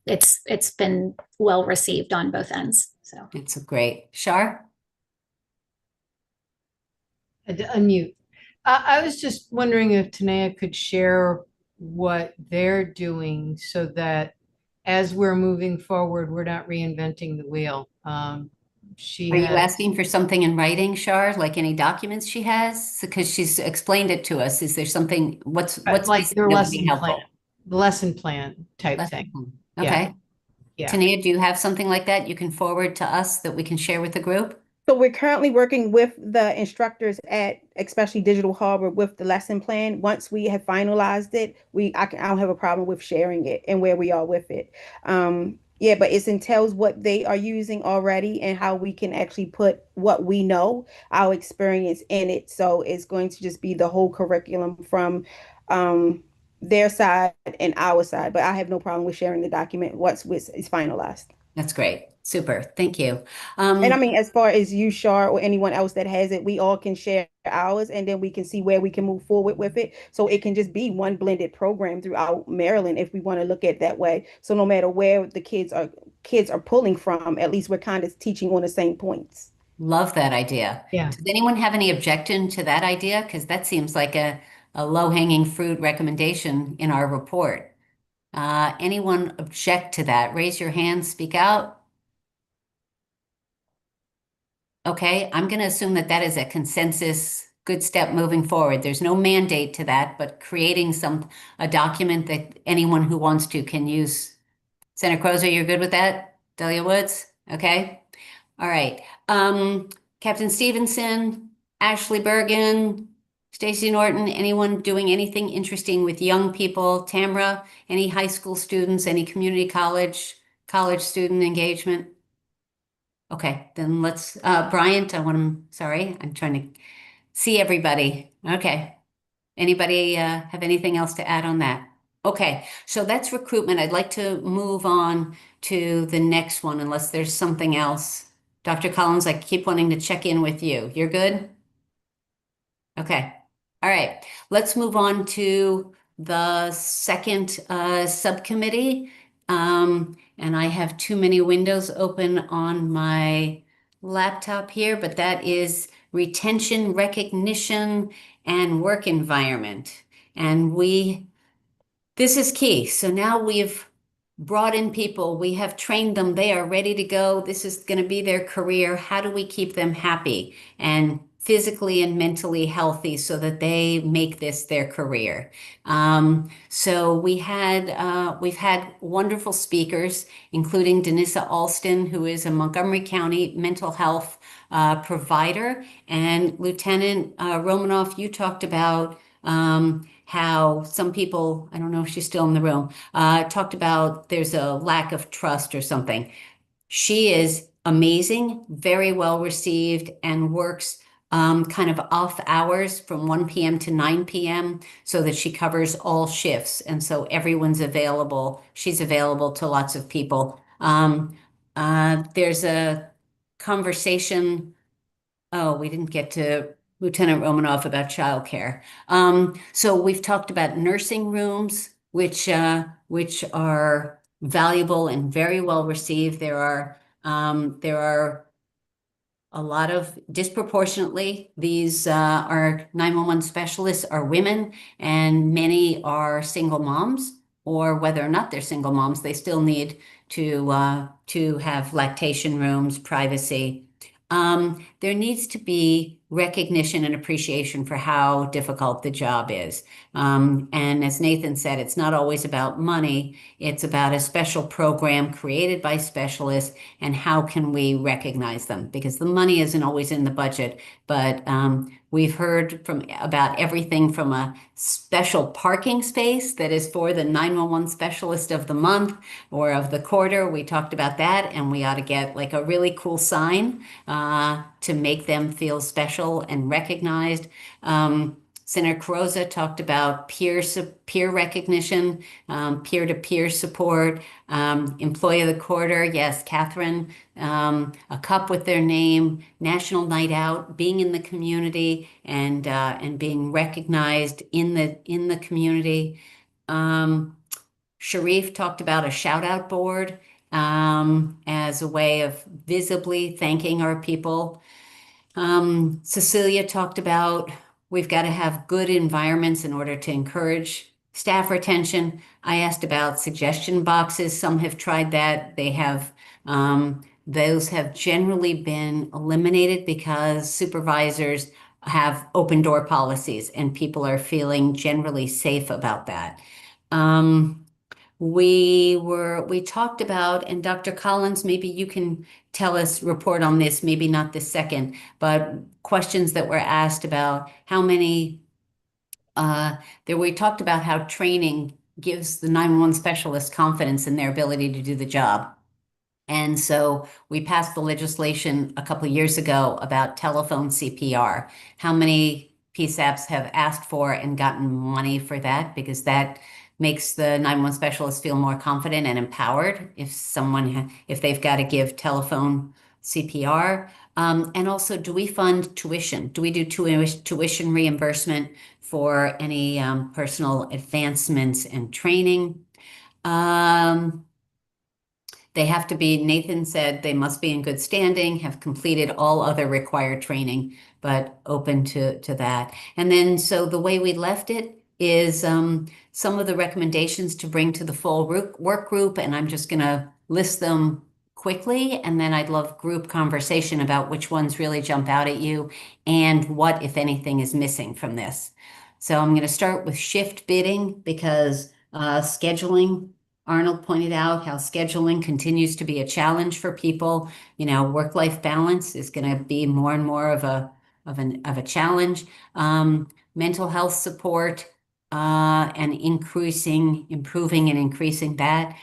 it's been well received on both ends. So it's great. Shar? I had to unmute. I was just wondering if Tanea could share what they're doing so that as we're moving forward, we're not reinventing the wheel. Are you asking for something in writing, Shar, like any documents she has? Because she's explained it to us. Is there something, what's like their that would be lesson helpful? plan, the lesson plan type thing? Okay. Yeah. Tanea, do you have something like that you can forward to us that we can share with the group? So we're currently working with the instructors at especially Digital Harbor with the lesson plan. Once we have finalized it, I don't have a problem with sharing it and where we are with it. Yeah, but it entails what they are using already and how we can actually put what we know, our experience in it. So it's going to just be the whole curriculum from their side and our side. But I have no problem with sharing the document once it's finalized. That's great. Super. Thank you. And I mean, as far as you, Shar, or anyone else that has it, we all can share ours, and then we can see where we can move forward with it. So it can just be one blended program throughout Maryland if we want to look at it that way. So no matter where the kids are pulling from, at least we're kind of teaching on the same points. Love that idea. Yeah. Does anyone have any objection to that idea? Because that seems like a low-hanging fruit recommendation in our report. Anyone object to that? Raise your hand, speak out. Okay, I'm going to assume that that is a consensus, good step moving forward. There's no mandate to that, but creating a document that anyone who wants to can use. Senator Crozer, you're good with that? Delia Woods? Okay. All right. Captain Stevenson, Ashley Bergen, Stacy Norton, anyone doing anything interesting with young people? Tamra, any high school students, any community college student engagement? Okay, then let's, Bryant, sorry, I'm trying to see everybody. Okay. Anybody have anything else to add on that? Okay, so that's recruitment. I'd like to move on to the next one unless there's something else. Dr. Collins, I keep wanting to check in with you. You're good? Okay. All right. Let's move on to the second subcommittee. And I have too many windows open on my laptop here, but that is retention, recognition, and work environment. And this is key. So now we've brought in people, we have trained them, they are ready to go. This is going to be their career. How do we keep them happy and physically and mentally healthy so that they make this their career? So we've had wonderful speakers, including Denissa Alston, who is a Montgomery County mental health provider, and Lieutenant Romanoff, you talked about how some people, I don't know if she's still in the room, talked about there's a lack of trust or something. She is amazing, very well received, and works kind of off hours from 1 p.m. to 9 p.m. so that she covers all shifts. And so everyone's available. She's available to lots of people. There's a conversation. Oh, we didn't get to Lieutenant Romanoff about childcare. So we've talked about nursing rooms, which are valuable and very well received. There are a lot of disproportionately, these are 911 specialists are women, and many are single moms, or whether or not they're single moms, they still need to have lactation rooms, privacy. There needs to be recognition and appreciation for how difficult the job is. And as Nathan said, it's not always about money. It's about a special program created by specialists and how can we recognize them? Because the money isn't always in the budget, but we've heard about everything from a special parking space that is for the 911 specialist of the month or of the quarter. We talked about that, and we ought to get like a really cool sign to make them feel special and recognized. Senator Carrozza talked about peer recognition, peer-to-peer support, employee of the quarter. Yes, Catherine, a cup with their name, national night out, being in the community and being recognized in the community. Sharif talked about a shout out board as a way of visibly thanking our people. Cecilia talked about we've got to have good environments in order to encourage staff retention. I asked about suggestion boxes. Some have tried that. They have, those have generally been eliminated because supervisors have open door policies and people are feeling generally safe about that. We talked about, and Dr. Collins, maybe you can report on this, maybe not this second, but questions that were asked about how many, we talked about how training gives the 911 specialist confidence in their ability to do the job. And so we passed the legislation a couple of years ago about telephone CPR. How many PSAPs have asked for and gotten money for that? Because that makes the 911 specialist feel more confident and empowered if they've got to give telephone CPR. And also, do we fund tuition? Do we do tuition reimbursement for any personal advancements and training? They have to be, Nathan said, they must be in good standing, have completed all other required training, but open to that. And then, so the way we left it is some of the recommendations to bring to the full work group, and I'm just going to list them quickly, and then I'd love group conversation about which ones really jump out at you and what, if anything, is missing from this. So I'm going to start with shift bidding because scheduling. Arnold pointed out how scheduling continues to be a challenge for people. Work-life balance is going to be more and more of a challenge. Mental health support and improving and increasing that.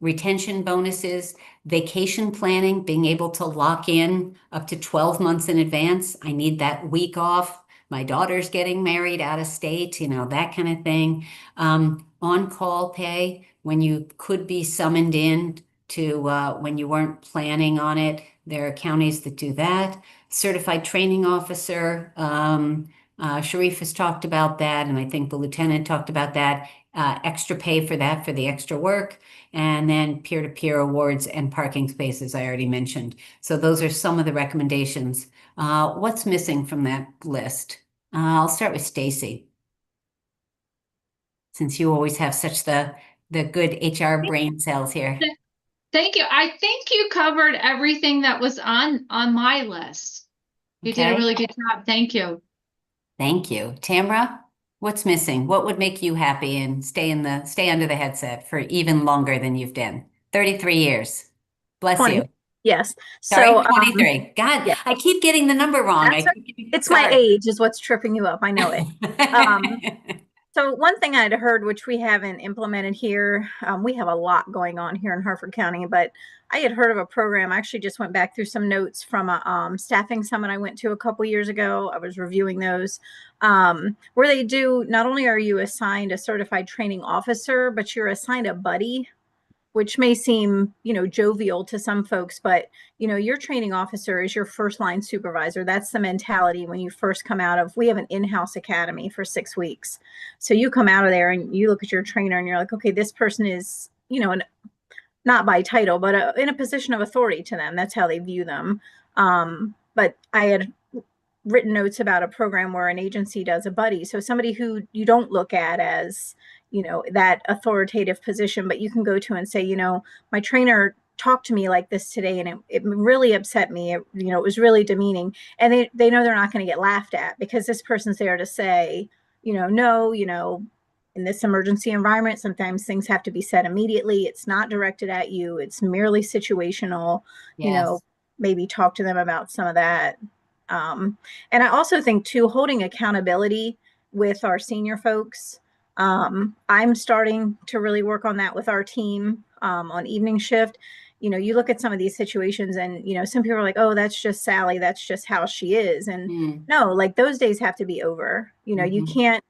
Retention bonuses, vacation planning, being able to lock in up to 12 months in advance. I need that week off. My daughter's getting married out of state, that kind of thing. On-call pay, when you could be summoned in to when you weren't planning on it. There are counties that do that. Certified training officer, Sharif has talked about that, and I think the lieutenant talked about that. Extra pay for that, for the extra work. And then peer-to-peer awards and parking spaces I already mentioned. So those are some of the recommendations. What's missing from that list? I'll start with Stacy, since you always have such the good HR brain cells here. Thank you. I think you covered everything that was on my list. You did a really good job. Thank you. Thank you. Tamara, what's missing? What would make you happy and stay under the headset for even longer than you've been? 33 years. Bless 20. you. Yes. Sorry, So 23. God, yeah. I keep getting the number wrong. It's my age is what's tripping you up. I know it. So one thing I'd heard, which we haven't implemented here, we have a lot going on here in Harford County, but I had heard of a program. I actually just went back through some notes from a staffing summit I went to a couple years ago. I was reviewing those, where they do, not only are you assigned a certified training officer, but you're assigned a buddy, which may seem, jovial to some folks, but, your training officer is your first line supervisor. That's the mentality when you first come out of, we have an in-house academy for 6 weeks. So you come out of there and you look at your trainer and you're like, okay, this person is, not by title, but in a position of authority to them. That's how they view them. But I had written notes about a program where an agency does a buddy. So somebody who you don't look at as, that authoritative position, but you can go to and say, my trainer talked to me like this today and it really upset me. It was really demeaning. And they know they're not going to get laughed at because this person's there to say, no, in this emergency environment, sometimes things have to be said immediately. It's not directed at you. It's merely situational. Yes. Maybe talk to them about some of that. And I also think too, holding accountability with our senior folks. I'm starting to really work on that with our team on evening shift. You look at some of these situations and, some people are like, oh, that's just Sally. That's just how she is. And no, like those days have to be over. You can't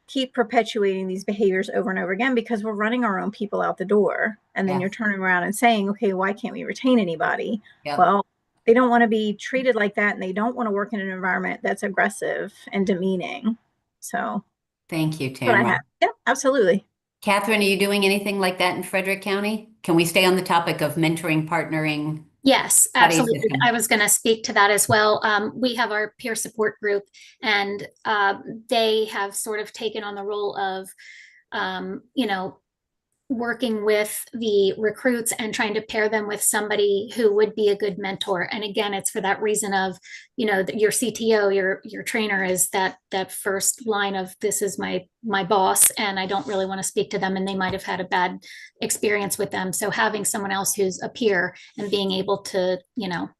keep perpetuating these behaviors over and over again because we're running our own people out the door. And then you're turning around and saying, okay, why can't we retain anybody? Yep. Well, they don't want to be treated like that. And they don't want to work in an environment that's aggressive and demeaning. So thank you, that's what I Tamara. have. Yeah, absolutely. Catherine, are you doing anything like that in Frederick County? Can we stay on the topic of mentoring, partnering? Yes, buddy absolutely. system? I was going to speak to that as well. We have our peer support group, and they have sort of taken on the role of, working with the recruits and trying to pair them with somebody who would be a good mentor. And again, it's for that reason of, your CTO, your trainer is that first line of this is my boss, and I don't really want to speak to them, and they might have had a bad experience with them. So having someone else who's a peer and being able to,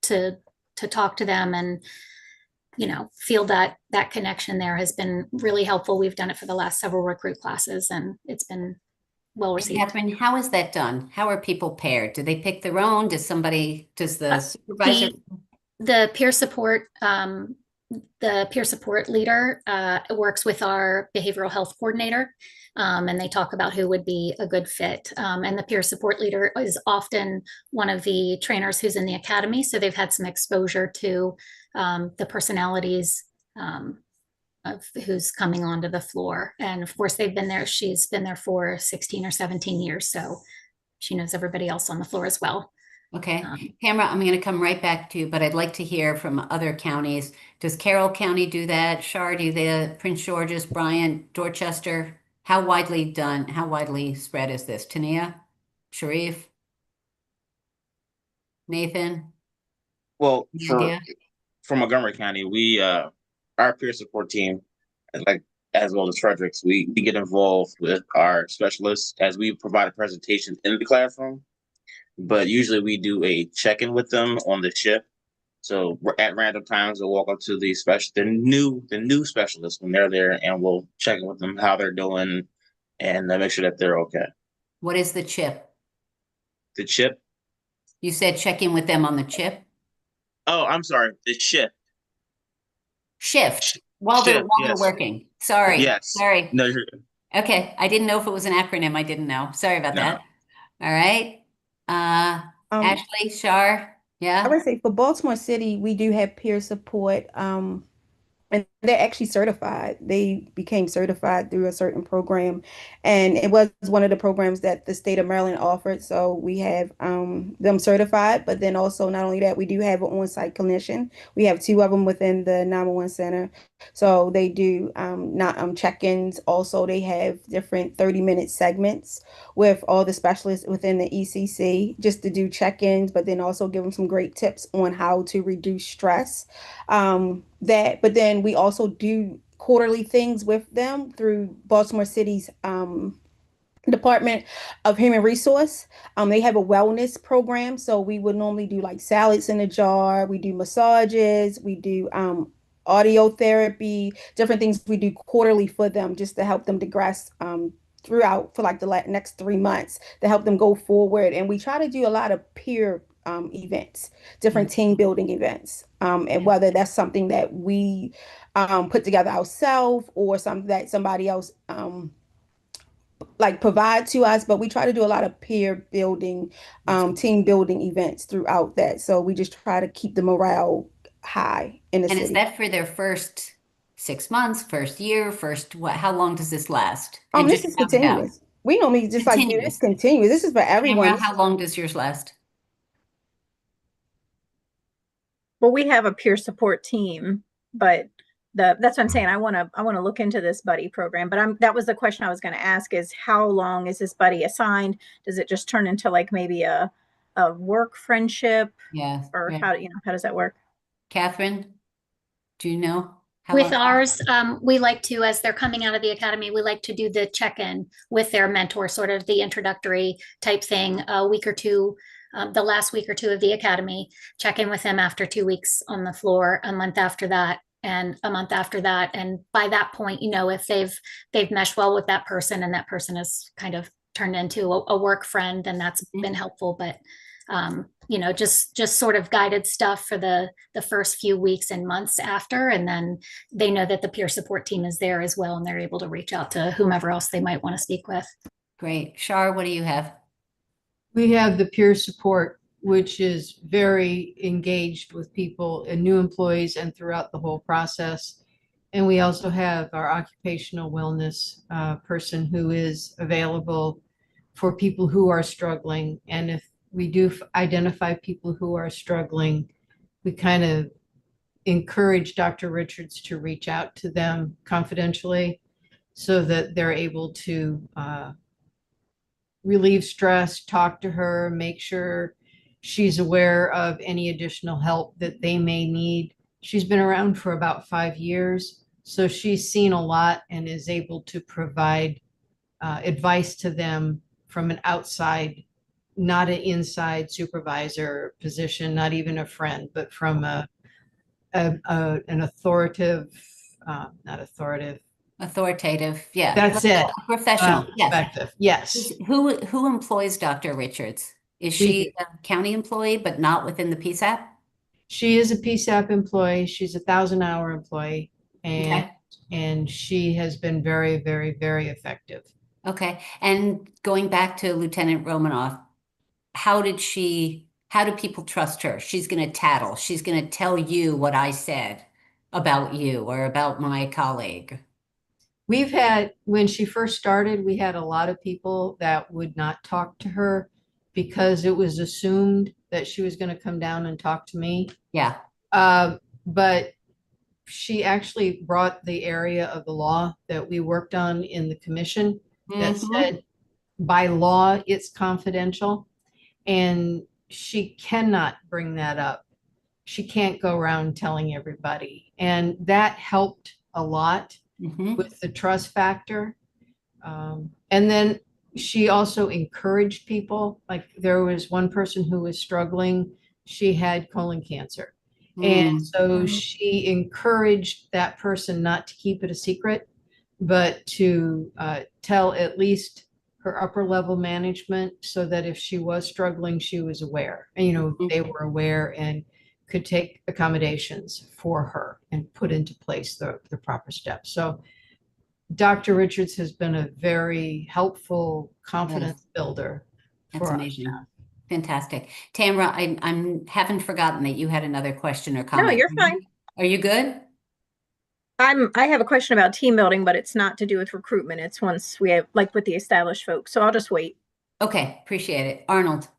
to talk to them and feel that connection there has been really helpful. We've done it for the last several recruit classes, and it's been well received. Catherine, how is that done? How are people paired? Do they pick their own? Does the supervisor? The peer support, leader works with our behavioral health coordinator, and they talk about who would be a good fit. And the peer support leader is often one of the trainers who's in the academy, so they've had some exposure to the personalities of who's coming onto the floor. And of course, she's been there for 16 or 17 years, so she knows everybody else on the floor as well. Okay, Tamara, I'm going to come right back to you, but I'd like to hear from other counties. Does Carroll County do that? Shar, do the Prince George's, Bryant, Dorchester? How widely spread is this? Tania, Sharif, Nathan? Well, idea? for Montgomery County, we our peer support team, like as well as Frederick's, we get involved with our specialists as we provide a presentation in the classroom. But usually we do a check-in with them on the shift. So we're at random times we'll walk up to the new specialists when they're there, and we'll check in with them how they're doing and make sure that they're okay. What is the chip? The chip? You said check in with them on the chip? Oh, I'm sorry. The shift. Shift. While they're working. Sorry. Yes. Sorry. No, you're good. Okay. I didn't know if it was an acronym. I didn't know. Sorry about that. All right. Ashley, Shar. Yeah. I would say for Baltimore City, we do have peer support. And they're actually certified. They became certified through a certain program. And it was one of the programs that the state of Maryland offered. So we have them certified. But then also, not only that, we do have an on-site clinician. We have 2 of them within the 911 center. So they do check-ins. Also, they have different 30-minute segments with all the specialists within the ECC just to do check-ins, but then also give them some great tips on how to reduce stress. But then we also do quarterly things with them through Baltimore City's Department of Human Resource. They have a wellness program. So we would normally do like salads in a jar. We do massages. We do audio therapy, different things we do quarterly for them just to help them digress throughout for like the next 3 months to help them go forward. And we try to do a lot of peer events, different team building events, and whether that's something that we put together ourselves or something that somebody else like provide to us, but we try to do a lot of peer building, team building events throughout that. So we just try to keep the morale high in the city. And is that for their first 6 months, first year, how long does this last? This is continuous. We normally just like do this continuous. This is for everyone. Tamara, how long does yours last? Well, we have a peer support team, but that's what I'm saying. I want to look into this buddy program, but that was the question I was going to ask is how long is this buddy assigned? Does it just turn into like maybe a work friendship? Yeah. Or how does that work? Catherine, do you know? With ours, we like to, as they're coming out of the academy, we like to do the check-in with their mentor, sort of the introductory type thing, a week or two, the last week or two of the academy, check in with them after 2 weeks on the floor, a month after that, and a month after that. And by that point, if they've meshed well with that person and that person has kind of turned into a work friend, then that's been helpful. But just sort of guided stuff for the first few weeks and months after, and then they know that the peer support team is there as well, and they're able to reach out to whomever else they might want to speak with. Great. Shar, what do you have? We have the peer support, which is very engaged with people and new employees and throughout the whole process. And we also have our occupational wellness person who is available for people who are struggling. And if we do identify people who are struggling, we kind of encourage Dr. Richards to reach out to them confidentially so that they're able to relieve stress, talk to her, make sure she's aware of any additional help that they may need. She's been around for about 5 years, so she's seen a lot and is able to provide advice to them from an outside, not an inside supervisor position, not even a friend, but from an authoritative, authoritative, yeah. That's it. Professional, perspective. Yes. Who employs Dr. Richards? Is she a county employee, but not within the PSAP? She is a PSAP employee. She's a 1,000-hour employee, and she has been very, very, very effective. Okay. And going back to Lieutenant Romanoff, how do people trust her? She's going to tattle. She's going to tell you what I said about you or about my colleague. When she first started, we had a lot of people that would not talk to her because it was assumed that she was going to come down and talk to me. Yeah. But she actually brought the area of the law that we worked on in the commission that said by law it's confidential, and she cannot bring that up. She can't go around telling everybody, and that helped a lot with the trust factor. And then she also encouraged people. Like there was one person who was struggling. She had colon cancer. And so she encouraged that person not to keep it a secret, but to tell at least her upper level management so that if she was struggling, she was aware. And, they were aware and could take accommodations for her and put into place the proper steps. So Dr. Richards has been a very helpful confidence builder. That's amazing. Fantastic. Tamara, I haven't forgotten that you had another question or comment. No, you're fine. Are you good? I have a question about team building, but it's not to do with recruitment. It's once we have like with the established folks. So I'll just wait. Okay, appreciate it. Arnold.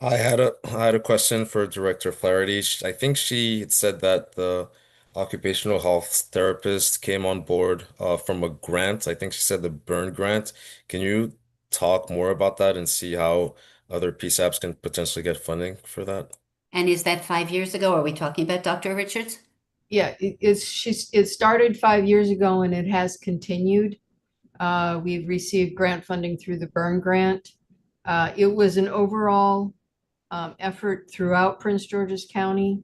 I had a question for Director Flaherty. I think she had said that the occupational health therapist came on board from a grant. I think she said the Burn grant. Can you talk more about that and see how other PSAPs can potentially get funding for that? And is that 5 years ago? Are we talking about Dr. Richards? Yeah, it started 5 years ago and it has continued. We've received grant funding through the Burn grant. It was an overall effort throughout Prince George's County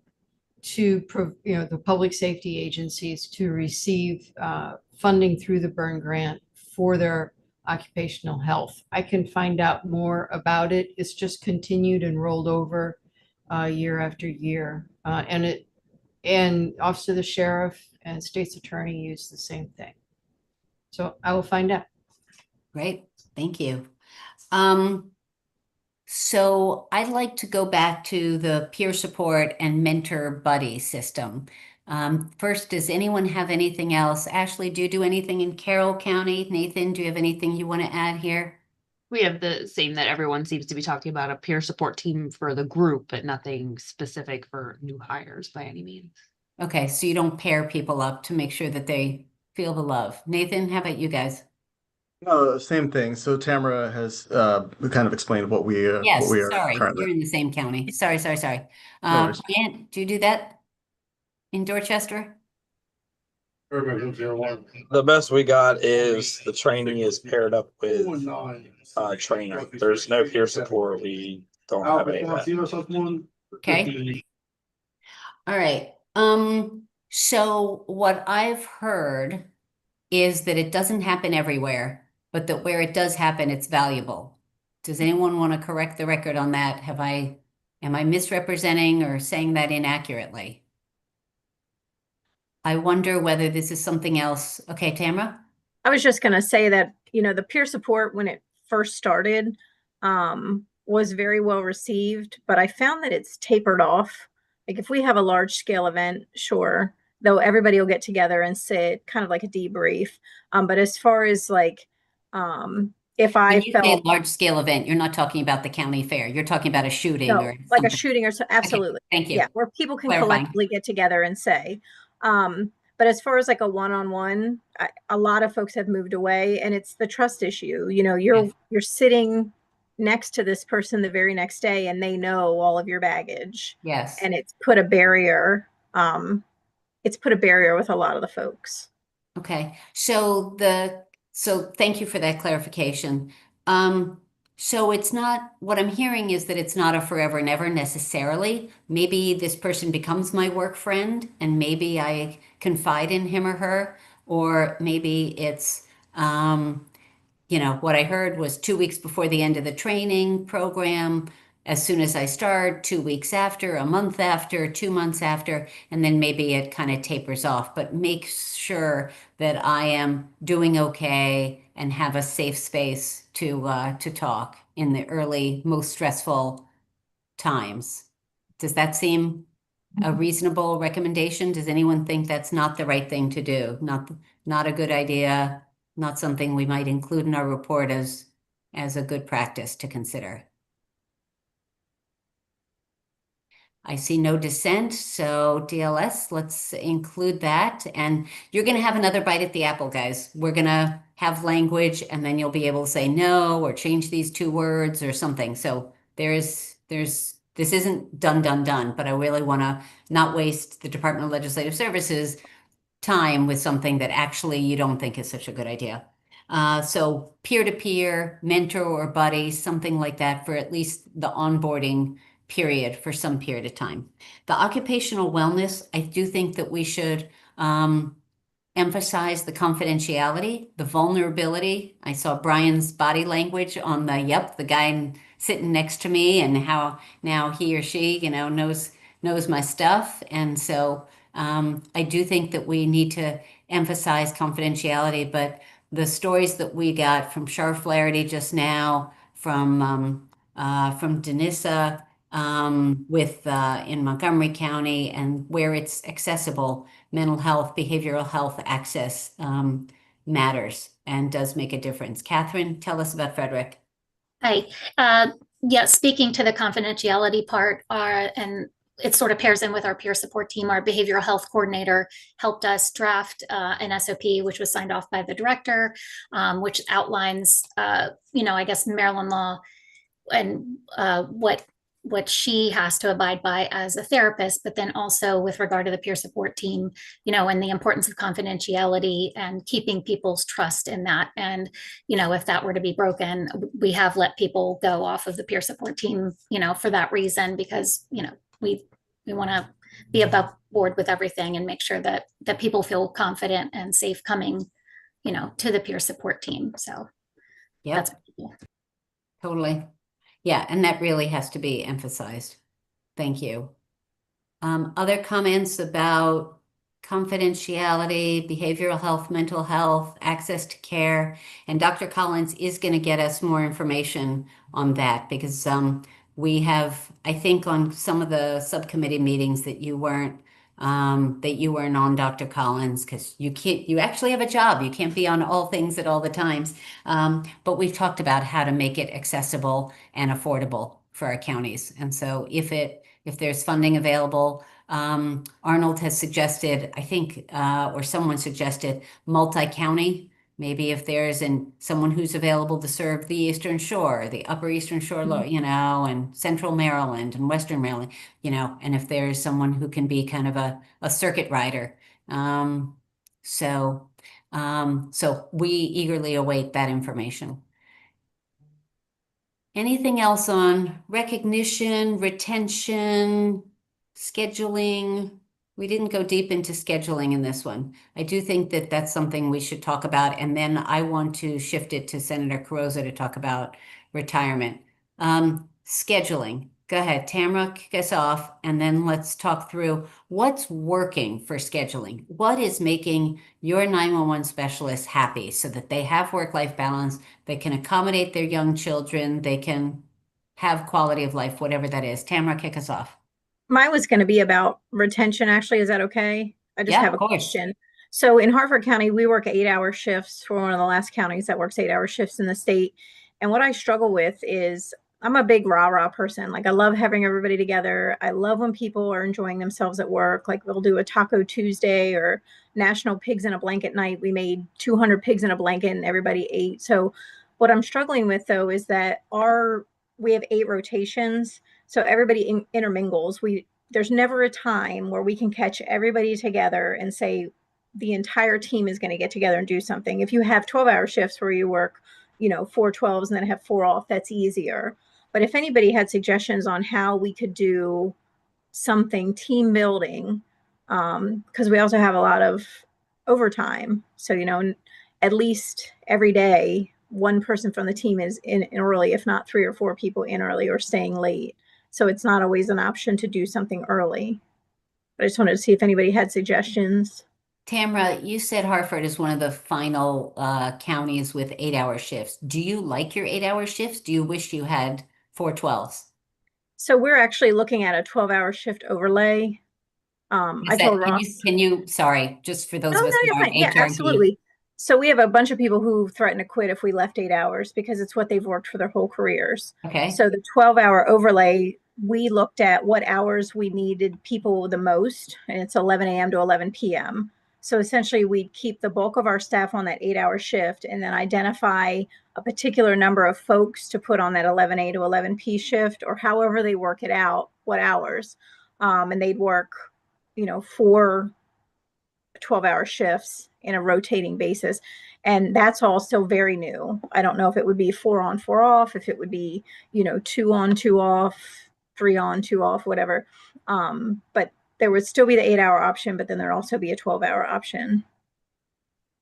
to, the public safety agencies to receive funding through the Burn grant for their occupational health. I can find out more about it. It's just continued and rolled over year after year. And Office of the Sheriff and State's Attorney use the same thing. So I will find out. Great, thank you. So I'd like to go back to the peer support and mentor buddy system. First, does anyone have anything else? Ashley, do you do anything in Carroll County? Nathan, do you have anything you want to add here? We have the same that everyone seems to be talking about, a peer support team for the group, but nothing specific for new hires by any means. Okay, so you don't pair people up to make sure that they feel the love. Nathan, how about you guys? No, same thing. So Tamara has kind of explained what we are Sorry, currently. you're in the same county. Sorry. No worries. Brian, do you do that in Dorchester? The best we got is the training is paired up with training. There's no peer support. We don't have any of that. Okay. All right. So what I've heard is that it doesn't happen everywhere, but that where it does happen, it's valuable. Does anyone want to correct the record on that? Am I misrepresenting or saying that inaccurately? I wonder whether this is something else. Okay, Tamara? I was just going to say that, the peer support when it first started was very well received, but I found that it's tapered off. Like if we have a large scale event, sure, though everybody will get together and sit kind of like a debrief. But as far as like, if I When you say felt large scale event, you're not talking about the county fair. You're talking about a shooting no, or like a something. shooting or so, absolutely. Okay, thank you. Yeah, where people can Clarifying. collectively get together and say. But as far as like a one-on-one, a lot of folks have moved away, and it's the trust issue. You're sitting next to this person the very next day, and they know all of your baggage. Yes. And it's put a barrier. It's put a barrier with a lot of the folks. Okay. So thank you for that clarification. So it's not, what I'm hearing is that it's not a forever and ever necessarily. Maybe this person becomes my work friend and maybe I confide in him or her, or maybe it's, what I heard was 2 weeks before the end of the training program, as soon as I start, 2 weeks after, a month after, 2 months after, and then maybe it kind of tapers off, but make sure that I am doing okay and have a safe space to talk in the early, most stressful times. Does that seem a reasonable recommendation? Does anyone think that's not the right thing to do? Not a good idea, not something we might include in our report as a good practice to consider? I see no dissent, so DLS, let's include that. And you're going to have another bite at the apple, guys. We're going to have language, and then you'll be able to say no or change these 2 words or something. So this isn't done, but I really want to not waste the Department of Legislative Services time with something that actually you don't think is such a good idea. So peer-to-peer, mentor or buddy, something like that for at least the onboarding period for some period of time. The occupational wellness, I do think that we should emphasize the confidentiality, the vulnerability. I saw Brian's body language on the guy sitting next to me and how now he or she, knows my stuff. And so I do think that we need to emphasize confidentiality, but the stories that we got from Char Flaherty just now, from Denissa, in Montgomery County and where it's accessible, mental health, behavioral health access matters and does make a difference. Catherine, tell us about Frederick. Hi. Yeah, speaking to the confidentiality part, and it sort of pairs in with our peer support team. Our behavioral health coordinator helped us draft an SOP, which was signed off by the director, which outlines, I guess, Maryland law and what she has to abide by as a therapist, but then also with regard to the peer support team, and the importance of confidentiality and keeping people's trust in that. And, if that were to be broken, we have let people go off of the peer support team, for that reason, because, we want to be above board with everything and make sure that people feel confident and safe coming, to the peer support team. So that's totally. Yeah, and that really has to be emphasized. Thank you. Other comments about confidentiality, behavioral health, mental health, access to care, and Dr. Collins is going to get us more information on that because we have, I think on some of the subcommittee meetings that you weren't that you weren't on Dr. Collins because you actually have a job. You can't be on all things at all the times. But we've talked about how to make it accessible and affordable for our counties. And so if there's funding available, Arnold has suggested, I think, or someone suggested multi-county. Maybe if there's someone who's available to serve the Eastern Shore, the Upper Eastern Shore, and Central Maryland and Western Maryland, and if there's someone who can be kind of a circuit rider. So we eagerly await that information. Anything else on recognition, retention, scheduling? We didn't go deep into scheduling in this one. I do think that that's something we should talk about. And then I want to shift it to Senator Carrozza to talk about retirement. Scheduling. Go ahead, Tamara, kick us off, and then let's talk through what's working for scheduling. What is making your 911 specialists happy so that they have work-life balance, they can accommodate their young children, they can have quality of life, whatever that is. Tamara, kick us off. Mine was going to be about retention, actually. Is that okay? I just have a question. So in Harford County, we work 8-hour shifts. For one of the last counties that works 8-hour shifts in the state. And what I struggle with is I'm a big rah-rah person. Like, I love having everybody together. I love when people are enjoying themselves at work. Like, we'll do a Taco Tuesday or National Pigs in a Blanket night. We made 200 pigs in a blanket and everybody ate. So what I'm struggling with, though, is that we have 8 rotations. So everybody intermingles. There's never a time where we can catch everybody together and say the entire team is going to get together and do something. If you have 12-hour shifts where you work, 4 12s and then have 4 off, that's easier. But if anybody had suggestions on how we could do something team building, because we also have a lot of overtime. So, at least every day, one person from the team is in early, if not 3 or 4 people in early or staying late. So it's not always an option to do something early. But I just wanted to see if anybody had suggestions. Tamara, you said Harford is one of the final counties with 8-hour shifts. Do you like your 8-hour shifts? Do you wish you had 4 12s? So we're actually looking at a 12-hour shift overlay. I told Ross. Sorry, just for those of us you're who aren't fine. Yeah, HRD. absolutely. So we have a bunch of people who threaten to quit if we left 8 hours because it's what they've worked for their whole careers. Okay. So the 12-hour overlay, we looked at what hours we needed people the most, and it's 11 a.m. to 11 p.m. So essentially, we'd keep the bulk of our staff on that 8-hour shift and then identify a particular number of folks to put on that 11A to 11P shift, or however they work it out, what hours. And they'd work, 4 12-hour shifts in a rotating basis. And that's all still very new. I don't know if it would be 4 on, 4 off, if it would be, 2 on, 2 off, 3 on, 2 off, whatever. But there would still be the 8-hour option, but then there'd also be a 12-hour option.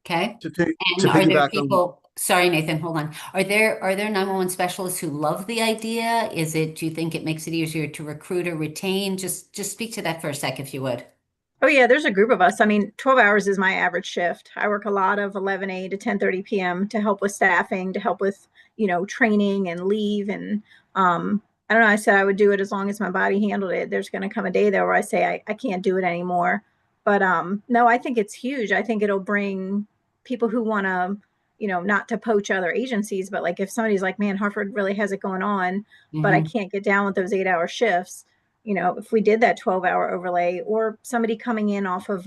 Okay. To are there piggyback people, sorry, Nathan, hold on. Are there 911 specialists who love the idea? Do you think it makes it easier to recruit or retain? Just speak to that for a sec, if you would. Oh yeah, there's a group of us. I mean, 12 hours is my average shift. I work a lot of 11 a to 10:30 p.m. to help with staffing, to help with, training and leave. And I don't know, I said I would do it as long as my body handled it. There's going to come a day there where I say I can't do it anymore. But no, I think it's huge. I think it'll bring people who want to, not to poach other agencies, but like if somebody's like, man, Harford really has it going on, but I can't get down with those 8-hour shifts. If we did that 12-hour overlay, or somebody coming in off of,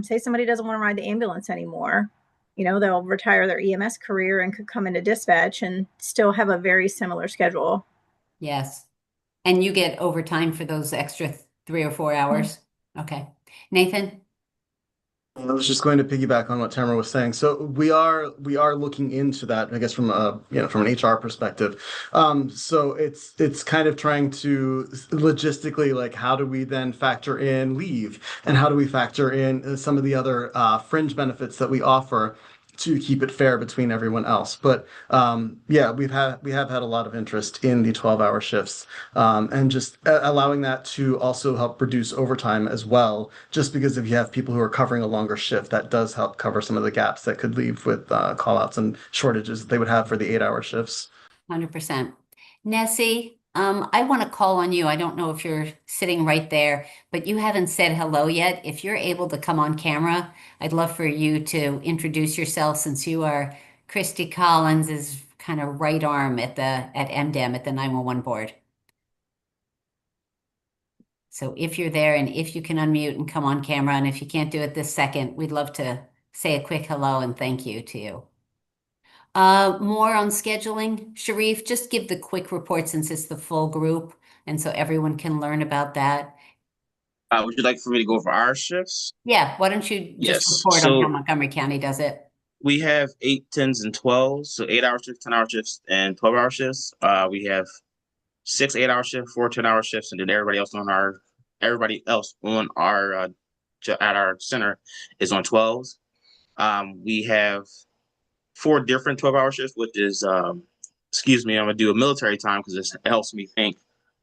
say somebody doesn't want to ride the ambulance anymore, they'll retire their EMS career and could come into dispatch and still have a very similar schedule. Yes. And you get overtime for those extra 3 or 4 hours. Okay. Nathan? I was just going to piggyback on what Tamara was saying. So we are looking into that, I guess, from from an HR perspective. So it's kind of trying to logistically, like, how do we then factor in leave, and how do we factor in some of the other fringe benefits that we offer to keep it fair between everyone else. But we have had a lot of interest in the 12-hour shifts, and just allowing that to also help reduce overtime as well, just because if you have people who are covering a longer shift, that does help cover some of the gaps that could leave with call outs and shortages they would have for the 8-hour shifts. 100%. Nessie, I want to call on you. I don't know if you're sitting right there, but you haven't said hello yet. If you're able to come on camera, I'd love for you to introduce yourself since you are Christy Collins's kind of right arm at MDEM at the 911 board. So if you're there and if you can unmute and come on camera, and if you can't do it this second, we'd love to say a quick hello and thank you to you. More on scheduling. Sharif, just give the quick report since it's the full group, and so everyone can learn about that. Would you like for me to go over our shifts? Yeah, why don't you just report on how Montgomery County does it? We have 8, 10s, and 12s. So 8-hour shifts, 10-hour shifts, and 12-hour shifts. We have 6 8-hour shifts, 4 10-hour shifts, and then everybody else on our at our center is on 12s. We have 4 different 12-hour shifts, which is excuse me, I'm gonna do a military time because it helps me think.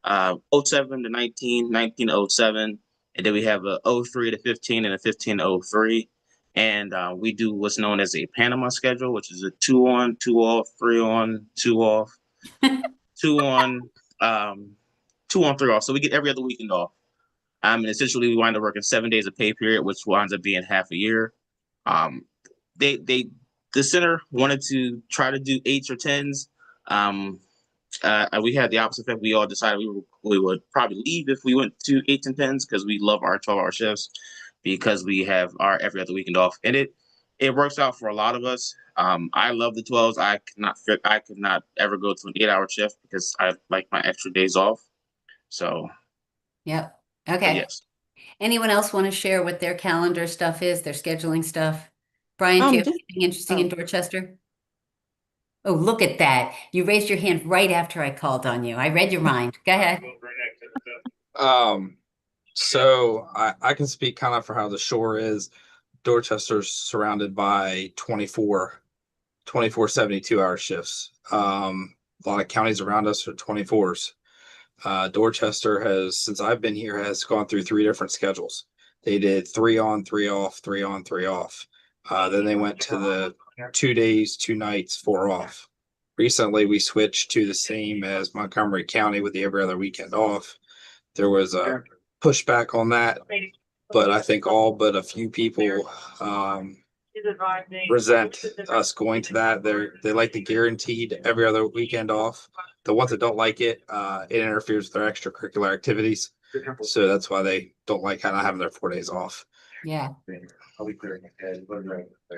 07 to 19, 19 to 07, and then we have a 03 to 15 and a 15 to 03. And we do what's known as a Panama schedule, which is a 2 on, 2 off, 3 on, 2 off, 2 on, 2 on, 3 off. So we get every other weekend off. And essentially we wind up working 7 days of pay period, which winds up being half a year. The center wanted to try to do 8s or 10s. We had the opposite effect. We all decided we would probably leave if we went to 8s and 10s because we love our 12-hour shifts because we have our every other weekend off, and it works out for a lot of us. I love the 12s. I could not ever go to an 8-hour shift because I like my extra days off. So, yep. Okay. Yes. Anyone else want to share what their calendar stuff is, their scheduling stuff? Brian, do you have anything interesting in Dorchester? Oh, look at that. You raised your hand right after I called on you. I read your mind. Go ahead. So I can speak kind of for how the shore is. Dorchester's surrounded by 24 72-hour shifts. A lot of counties around us are 24s. Dorchester has, since I've been here, has gone through 3 different schedules. They did 3 on, 3 off, 3 on, 3 off. Then they went to the 2 days, 2 nights, 4 off. Recently, we switched to the same as Montgomery County with the every other weekend off. There was a pushback on that, but I think all but a few people resent us going to that. They like the guaranteed every other weekend off. The ones that don't like it, it interferes with their extracurricular activities. So that's why they don't like kind of having their 4 days off. Yeah. And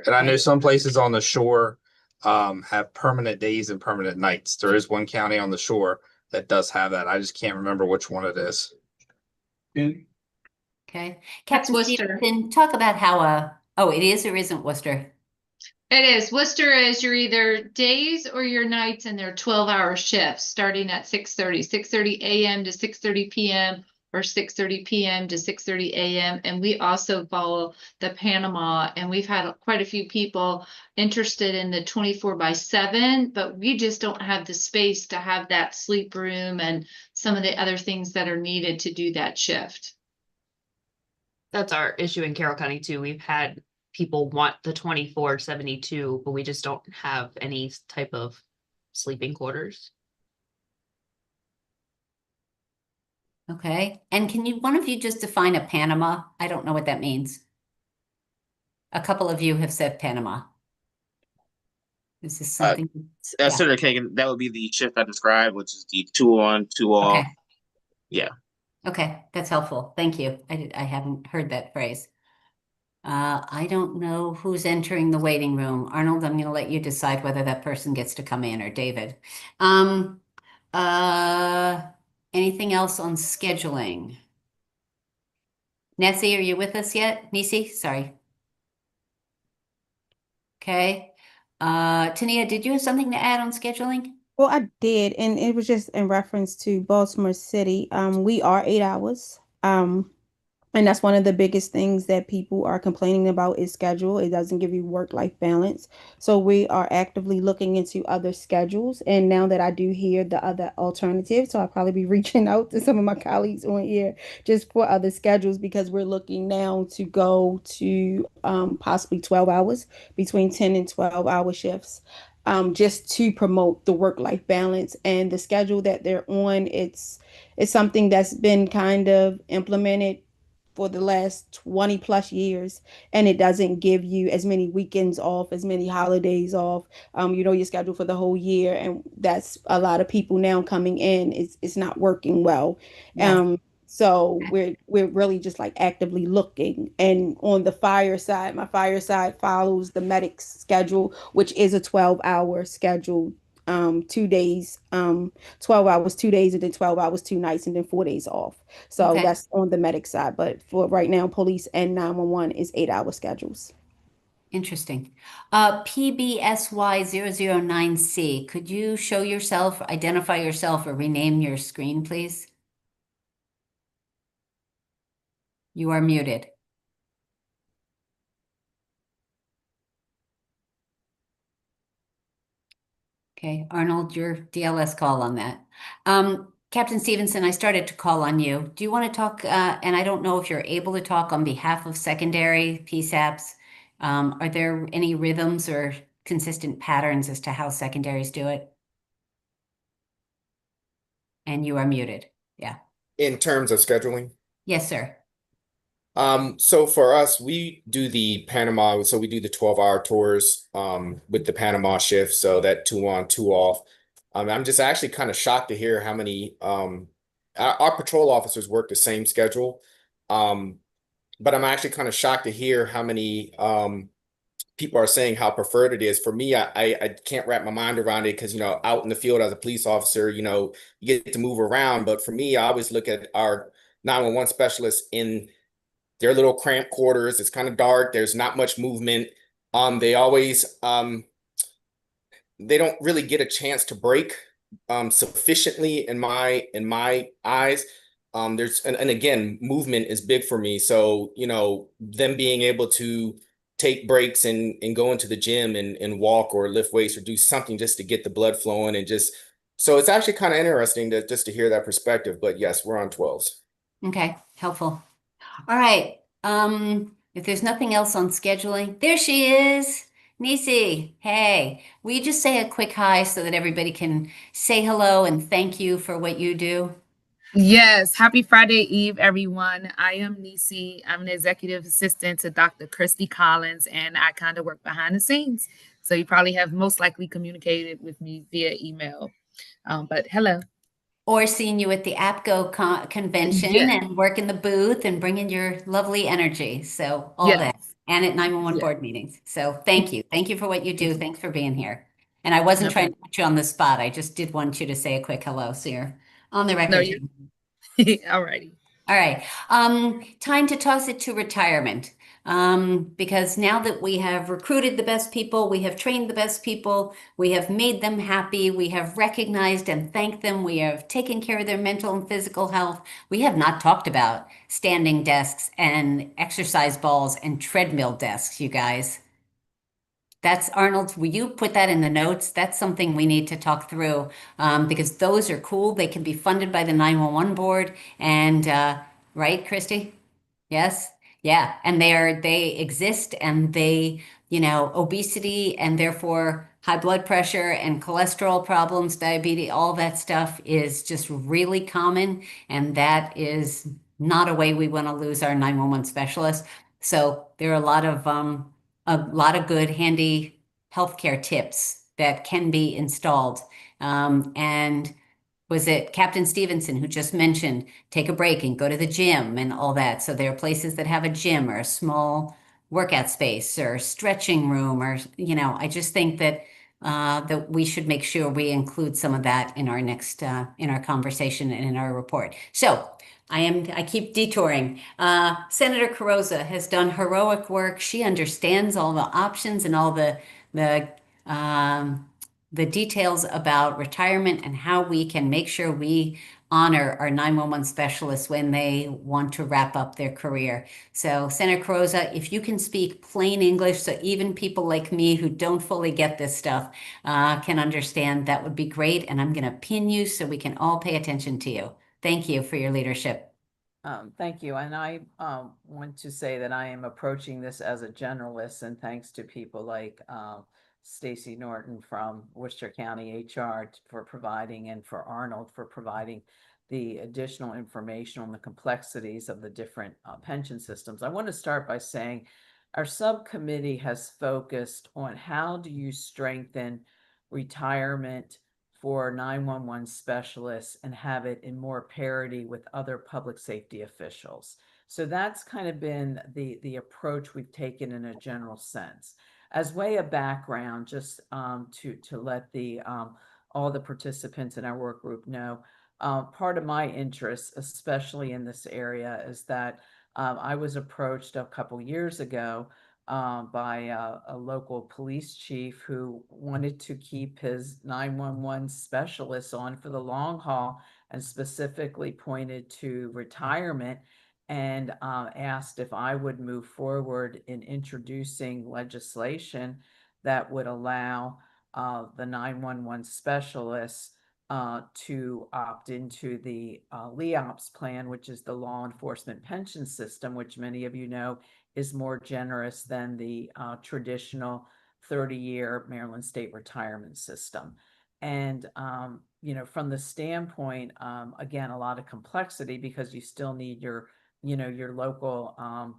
I know some places on the shore have permanent days and permanent nights. There is one county on the shore that does have that. I just can't remember which one it is. Okay. Captain Stevenson, talk about how oh, it is or isn't Worcester? It is. Worcester is your either days or your nights, and they're 12-hour shifts starting at 6:30 a.m. to 6:30 p.m. or 6:30 p.m. to 6:30 a.m. And we also follow the Panama, and we've had quite a few people interested in the 24/7, but we just don't have the space to have that sleep room and some of the other things that are needed to do that shift. That's our issue in Carroll County too. We've had people want the 24/72, but we just don't have any type of sleeping quarters. Okay. And can one of you just define a Panama? I don't know what that means. A couple of you have said Panama. Is this something? Senator Kagan, that would be the shift I described, which is the 2 on, 2 off. Okay. Yeah. Okay, that's helpful. Thank you. I haven't heard that phrase. I don't know who's entering the waiting room. Arnold, I'm going to let you decide whether that person gets to come in, or David. Anything else on scheduling? Nessie, are you with us yet? Nisi, sorry. Okay. Tania, did you have something to add on scheduling? Well, I did, and it was just in reference to Baltimore City. We are 8 hours. And that's one of the biggest things that people are complaining about is schedule. It doesn't give you work-life balance. So we are actively looking into other schedules. And now that I do hear the other alternatives, so I'll probably be reaching out to some of my colleagues on here just for other schedules, because we're looking now to go to possibly 12 hours, between 10 and 12-hour shifts. just to promote the work-life balance. And the schedule that they're on, it's something that's been kind of implemented for the last 20 plus years, and it doesn't give you as many weekends off, as many holidays off. You're scheduled for the whole year, and that's a lot of people now coming in. It's not working well. Yes. So we're really just like actively looking. And on the fire side, my fire side follows the medic's schedule, which is a 12-hour schedule, 2 days, 12 hours 2 days, and then 12 hours 2 nights, and then 4 days off. So Okay. that's on the medic side. But for right now, police and 911 is 8-hour schedules. Interesting. PBSY009C, could you show yourself, identify yourself, or rename your screen, please? You are muted. Okay, Arnold, your DLS call on that. Captain Stevenson, I started to call on you. Do you want to talk? And I don't know if you're able to talk on behalf of secondary PSAPs. Are there any rhythms or consistent patterns as to how secondaries do it? And you are muted. Yeah. In terms of scheduling? Yes, sir. So for us, we do the Panama, so we do the 12-hour tours with the Panama shift, so that 2 on, 2 off. I'm just actually kind of shocked to hear how many our patrol officers work the same schedule. But I'm actually kind of shocked to hear how many people are saying how preferred it is. For me, I can't wrap my mind around it because, out in the field as a police officer, you get to move around. But for me, I always look at our 911 specialists in their little cramped quarters. It's kind of dark. There's not much movement. They always they don't really get a chance to break sufficiently in my eyes. There's and again, movement is big for me. So, them being able to take breaks and go into the gym and walk or lift weights or do something just to get the blood flowing and just so it's actually kind of interesting to hear that perspective. But yes, we're on 12s. Okay, helpful. All right. If there's nothing else on scheduling, there she is. Nisi, hey, will you just say a quick hi so that everybody can say hello and thank you for what you do? Yes, happy Friday Eve, everyone. I am Nisi. I'm an executive assistant to Dr. Christy Collins, and I kind of work behind the scenes. So you probably have most likely communicated with me via email. But hello. Or seeing you at the APCO convention Yes. and work in the booth and bringing your lovely energy. So all that. Yes. And at 911 Yes. board meetings. So thank you. Thank you for what you do. Thanks for being here. And I wasn't trying to put you on the spot. I just did want you to say a quick hello. So you're on the record. No, you. All righty. All right. Time to toss it to retirement. Because now that we have recruited the best people, we have trained the best people, we have made them happy, we have recognized and thanked them, we have taken care of their mental and physical health. We have not talked about standing desks and exercise balls and treadmill desks, you guys. That's Arnold. Will you put that in the notes? That's something we need to talk through because those are cool. They can be funded by the 911 board. And right, Christy? Yes. Yeah. And they exist and they, obesity and therefore high blood pressure and cholesterol problems, diabetes, all that stuff is just really common. And that is not a way we want to lose our 911 specialists. So there are a lot of good, handy healthcare tips that can be installed. And was it Captain Stevenson who just mentioned take a break and go to the gym and all that? So there are places that have a gym or a small workout space or stretching room or, I just think that that we should make sure we include some of that in our next in our conversation and in our report. So I keep detouring. Senator Carrozza has done heroic work. She understands all the options and all the details about retirement and how we can make sure we honor our 911 specialists when they want to wrap up their career. So Senator Carrozza, if you can speak plain English so even people like me who don't fully get this stuff can understand, that would be great. And I'm going to pin you so we can all pay attention to you. Thank you for your leadership. Thank you. And I want to say that I am approaching this as a generalist, and thanks to people like Stacy Norton from Worcester County HR for providing, and for Arnold for providing the additional information on the complexities of the different pension systems. I want to start by saying our subcommittee has focused on how do you strengthen retirement for 911 specialists and have it in more parity with other public safety officials. So that's kind of been the approach we've taken in a general sense. As way of background, just to let the all the participants in our work group know, part of my interest, especially in this area, is that I was approached a couple years ago by a local police chief who wanted to keep his 911 specialists on for the long haul, and specifically pointed to retirement, and asked if I would move forward in introducing legislation that would allow the 911 specialists to opt into the LEOPS plan, which is the law enforcement pension system, which many of you know is more generous than the traditional 30-year Maryland state retirement system. And, from the standpoint, again, a lot of complexity, because you still need your local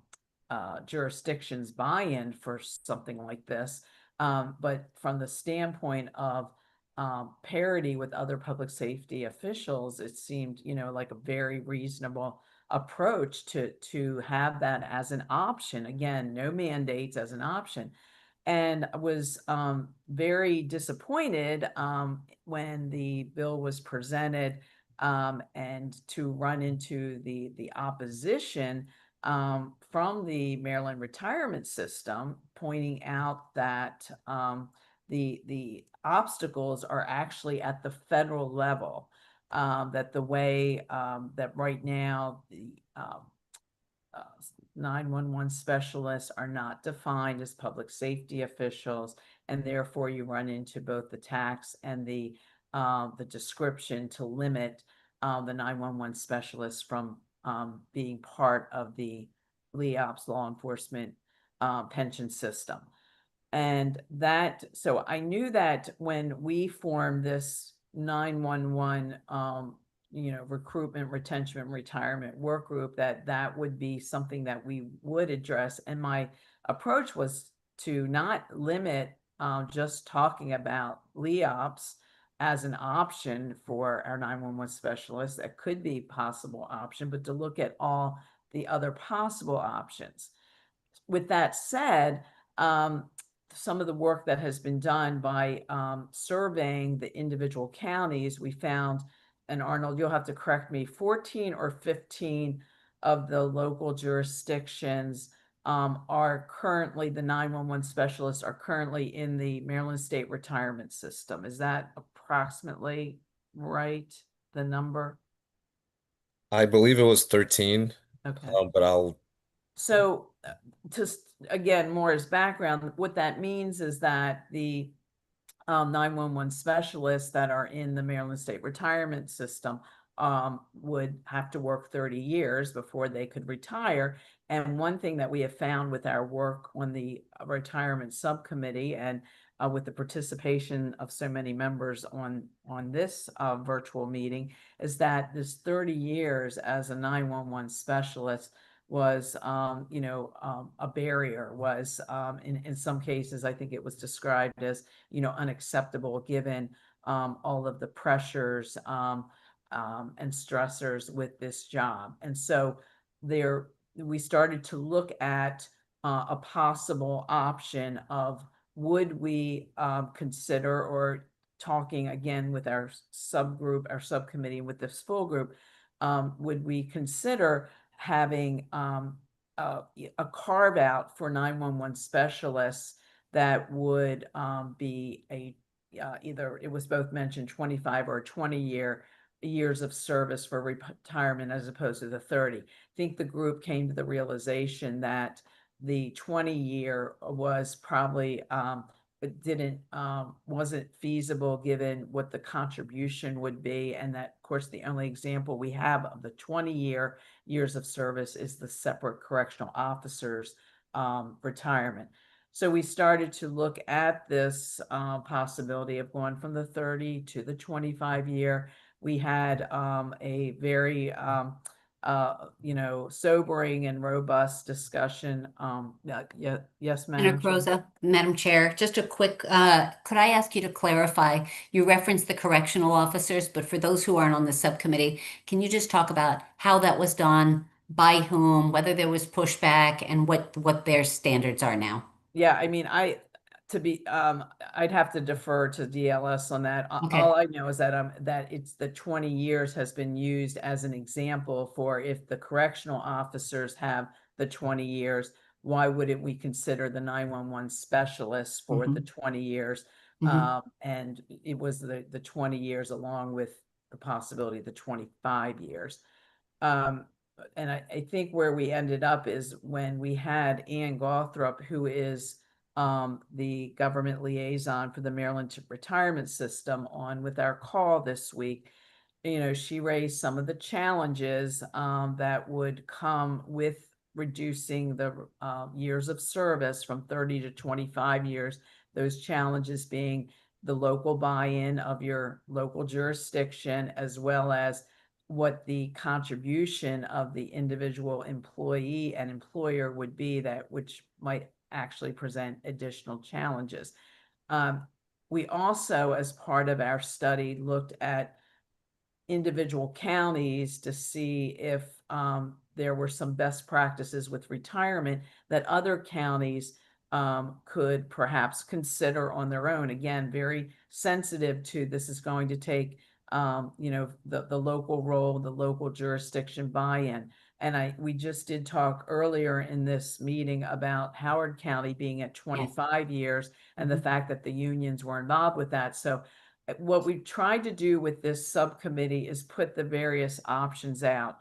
jurisdictions buy-in for something like this. But from the standpoint of parity with other public safety officials, it seemed, like a very reasonable approach to have that as an option. Again, no mandates, as an option. And I was very disappointed when the bill was presented, and to run into the opposition from the Maryland retirement system, pointing out that the obstacles are actually at the federal level. That the way that right now the 911 specialists are not defined as public safety officials, and therefore you run into both the tax and the description to limit the 911 specialists from being part of the LEOPS, law enforcement pension system. And so I knew that when we formed this 911 recruitment, retention, and retirement work group, that would be something that we would address. And my approach was to not limit just talking about LEOPS as an option for our 911 specialists. That could be a possible option, but to look at all the other possible options. With that said, some of the work that has been done by surveying the individual counties, we found, and Arnold, you'll have to correct me, 14 or 15 of the local jurisdictions are currently, the 911 specialists are currently in the Maryland State Retirement System. Is that approximately right, the number? I believe it was 13. Okay. But I'll. So just again, more as background, what that means is that the 911 specialists that are in the Maryland State Retirement System would have to work 30 years before they could retire. And one thing that we have found with our work on the retirement subcommittee, and with the participation of so many members on this virtual meeting, is that this 30 years as a 911 specialist was, a barrier, was in some cases, I think it was described as, unacceptable, given all of the pressures and stressors with this job. And so we started to look at a possible option of, would we consider, or talking again with our subgroup, our subcommittee, with this full group, would we consider having a carve out for 911 specialists that would be either, it was both mentioned, 25 or 20 years of service for retirement, as opposed to the 30. I think the group came to the realization that the 20-year was probably wasn't feasible given what the contribution would be, and that, of course, the only example we have of the 20-years of service is the separate correctional officers retirement. So we started to look at this possibility of going from the 30 to the 25 year. We had a very sobering and robust discussion. Yes, Madam Chair. Croza, Madam Chair, just a quick, could I ask you to clarify? You referenced the correctional officers, but for those who aren't on the subcommittee, can you just talk about how that was done, by whom, whether there was pushback, and what their standards are now? Yeah, I mean, I'd have to defer to DLS on that. Okay. All I know is that it's the 20 years has been used as an example for if the correctional officers have the 20 years, why wouldn't we consider the 911 specialists for the 20 years? And it was the 20 years along with the possibility of the 25 years. And I think where we ended up is when we had Ann Gothrop, who is the government liaison for the Maryland retirement system, on with our call this week. She raised some of the challenges that would come with reducing the years of service from 30 to 25 years. Those challenges being the local buy-in of your local jurisdiction, as well as what the contribution of the individual employee and employer would be, which might actually present additional challenges. We also, as part of our study, looked at individual counties to see if there were some best practices with retirement that other counties could perhaps consider on their own. Again, very sensitive to this is going to take the local role, the local jurisdiction buy-in. And we just did talk earlier in this meeting about Howard County being at 25 years and the fact that the unions were involved with that. So what we tried to do with this subcommittee is put the various options out.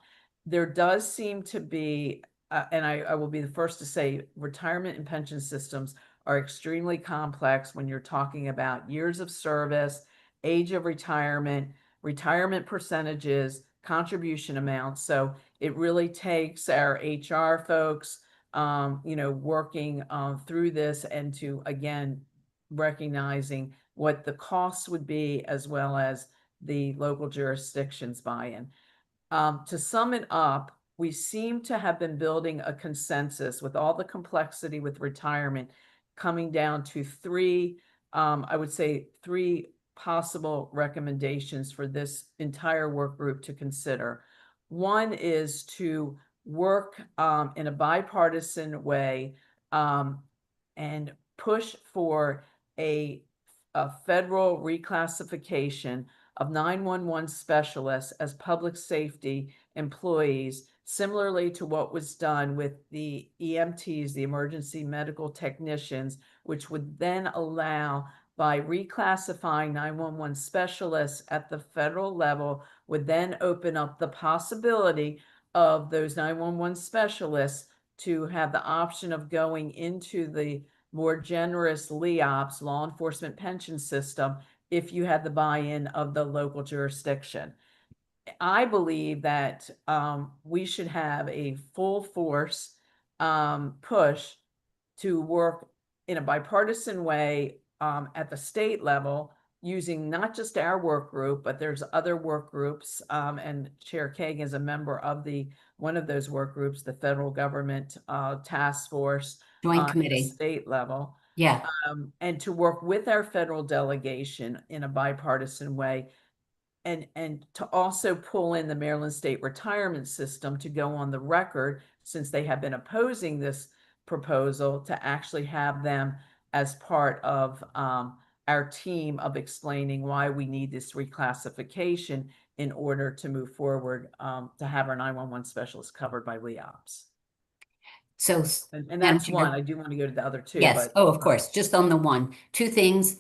There does seem to be, and I will be the first to say, retirement and pension systems are extremely complex when you're talking about years of service, age of retirement, retirement percentages, contribution amounts. So it really takes our HR folks, working through this and to, again, recognizing what the costs would be as well as the local jurisdictions buy-in. To sum it up, we seem to have been building a consensus with all the complexity with retirement coming down to three possible recommendations for this entire work group to consider. One is to work in a bipartisan way and push for a federal reclassification of 911 specialists as public safety employees, similarly to what was done with the EMTs, the emergency medical technicians, which would then allow, by reclassifying 911 specialists at the federal level, would then open up the possibility of those 911 specialists to have the option of going into the more generous LEOPS, law enforcement pension system, if you had the buy-in of the local jurisdiction. I believe that we should have a full force push to work in a bipartisan way at the state level, using not just our work group, but there's other work groups, and Chair Kagan is a member of one of those work groups, the federal government task force, Joint at committee, the state level. Yeah. And to work with our federal delegation in a bipartisan way, and to also pull in the Maryland State Retirement System to go on the record, since they have been opposing this proposal, to actually have them as part of our team of explaining why we need this reclassification in order to move forward to have our 911 specialists covered by LEOPS. So, and that's one. I do want to go to the other two. Yes. But, oh, of course. Just on the one. Two things.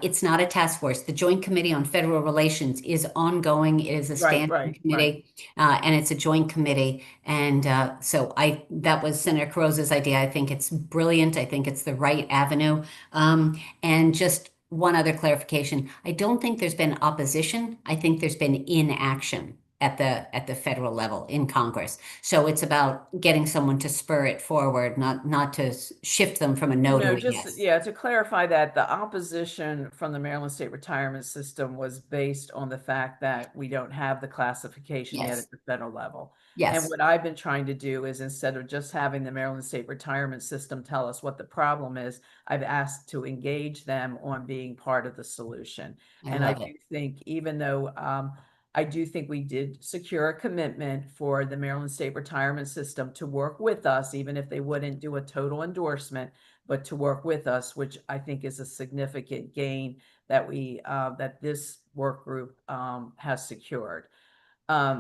It's not a task force. The Joint Committee on Federal Relations is ongoing. It is a standing committee, and it's a joint committee. And so that was Senator Carrozza's idea. I think it's brilliant. I think it's the right avenue. And just one other clarification. I don't think there's been opposition. I think there's been inaction at the federal level in Congress. So it's about getting someone to spur it forward, not to shift them from a no to a yes. Yeah, to clarify that the opposition from the Maryland State Retirement System was based on the fact that we don't have the classification yet at the federal level. Yes. And what I've been trying to do is, instead of just having the Maryland State Retirement System tell us what the problem is, I've asked to engage them on being part of the solution. And I do think, even though I do think we did secure a commitment for the Maryland State Retirement System to work with us, even if they wouldn't do a total endorsement, but to work with us, which I think is a significant gain that that this work group has secured.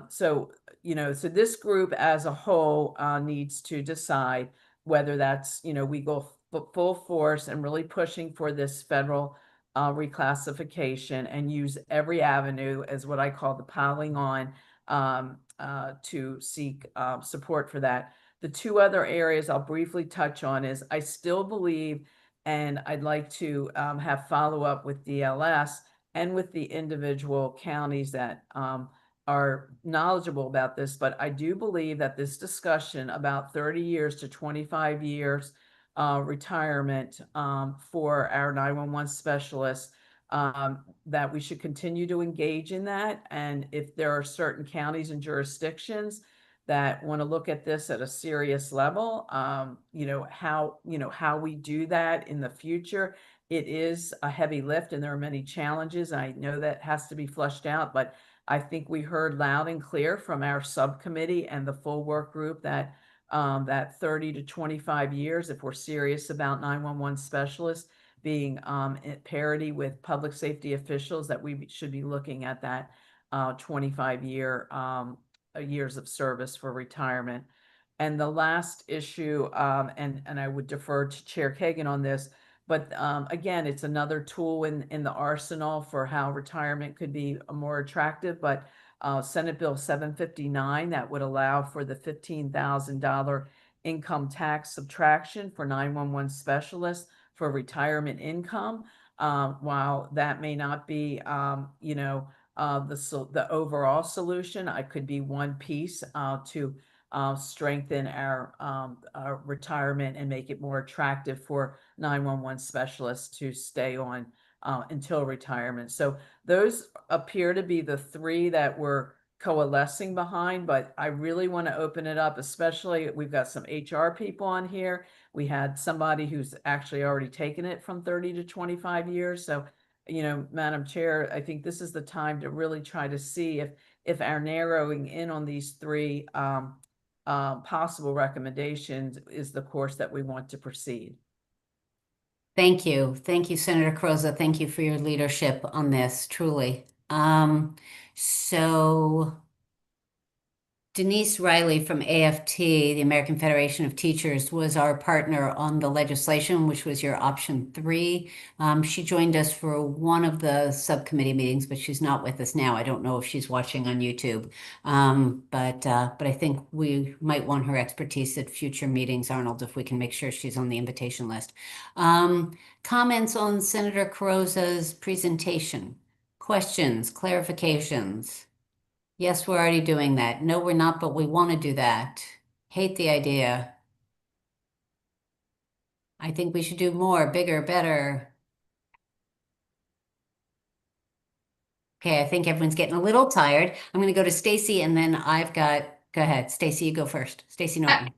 So this group as a whole needs to decide whether that's, we go full force and really pushing for this federal reclassification and use every avenue, as what I call the piling on, to seek support for that. The two other areas I'll briefly touch on is I still believe, and I'd like to have follow up with DLS and with the individual counties that are knowledgeable about this, but I do believe that this discussion about 30 years to 25 years retirement for our 911 specialists, that we should continue to engage in that. And if there are certain counties and jurisdictions that want to look at this at a serious level, how we do that in the future. It is a heavy lift and there are many challenges. I know that has to be flushed out, but I think we heard loud and clear from our subcommittee and the full work group that that 30 to 25 years, if we're serious about 911 specialists being at parity with public safety officials, that we should be looking at that 25-year years of service for retirement. And the last issue, and I would defer to Chair Kagan on this, but again, it's another tool in the arsenal for how retirement could be more attractive. But Senate Bill 759, that would allow for the $15,000 income tax subtraction for 911 specialists for retirement income. While that may not be, the overall solution, it could be one piece to strengthen our retirement and make it more attractive for 911 specialists to stay on until retirement. So those appear to be the three that we're coalescing behind, but I really want to open it up, especially we've got some HR people on here. We had somebody who's actually already taken it from 30 to 25 years. So, Madam Chair, I think this is the time to really try to see if our narrowing in on these three possible recommendations is the course that we want to proceed. Thank you. Thank you, Senator Croza. Thank you for your leadership on this, truly. So Denise Riley from AFT, the American Federation of Teachers, was our partner on the legislation, which was your option 3. She joined us for one of the subcommittee meetings, but she's not with us now. I don't know if she's watching on YouTube, but I think we might want her expertise at future meetings, Arnold, if we can make sure she's on the invitation list. Comments on Senator Croza's presentation? Questions, clarifications? Yes, we're already doing that. No, we're not, but we want to do that. Hate the idea. I think we should do more, bigger, better. Okay, I think everyone's getting a little tired. I'm going to go to Stacy and then go ahead. Stacy, you go first. Stacy Norton.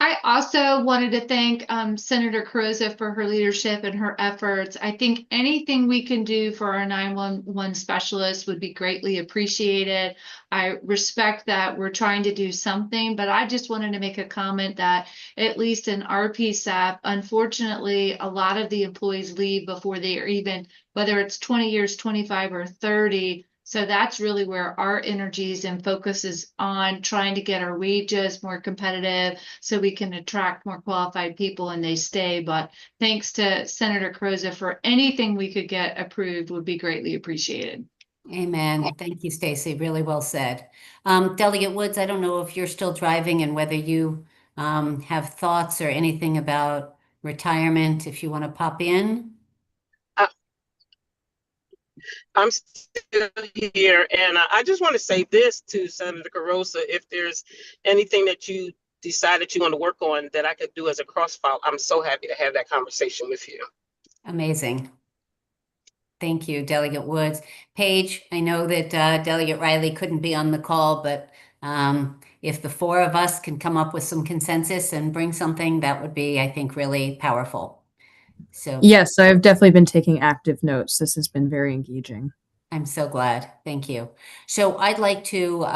I also wanted to thank Senator Croza for her leadership and her efforts. I think anything we can do for our 911 specialists would be greatly appreciated. I respect that we're trying to do something, but I just wanted to make a comment that at least in our PSAP, unfortunately, a lot of the employees leave before they are even, whether it's 20 years, 25 or 30. So that's really where our energies and focus is on, trying to get our wages more competitive so we can attract more qualified people and they stay. But thanks to Senator Croza for anything we could get approved would be greatly appreciated. Amen. Thank you, Stacy. Really well said. Delegate Woods, I don't know if you're still driving and whether you have thoughts or anything about retirement, if you want to pop in. I'm still here, and I just want to say this to Senator Carosa. If there's anything that you decide that you want to work on that I could do as a cross file, I'm so happy to have that conversation with you. Amazing. Thank you, Delegate Woods. Paige, I know that Delegate Riley couldn't be on the call, but if the four of us can come up with some consensus and bring something, that would be, I think, really powerful. So yes, I've definitely been taking active notes. This has been very engaging. I'm so glad. Thank you. So I'd like to,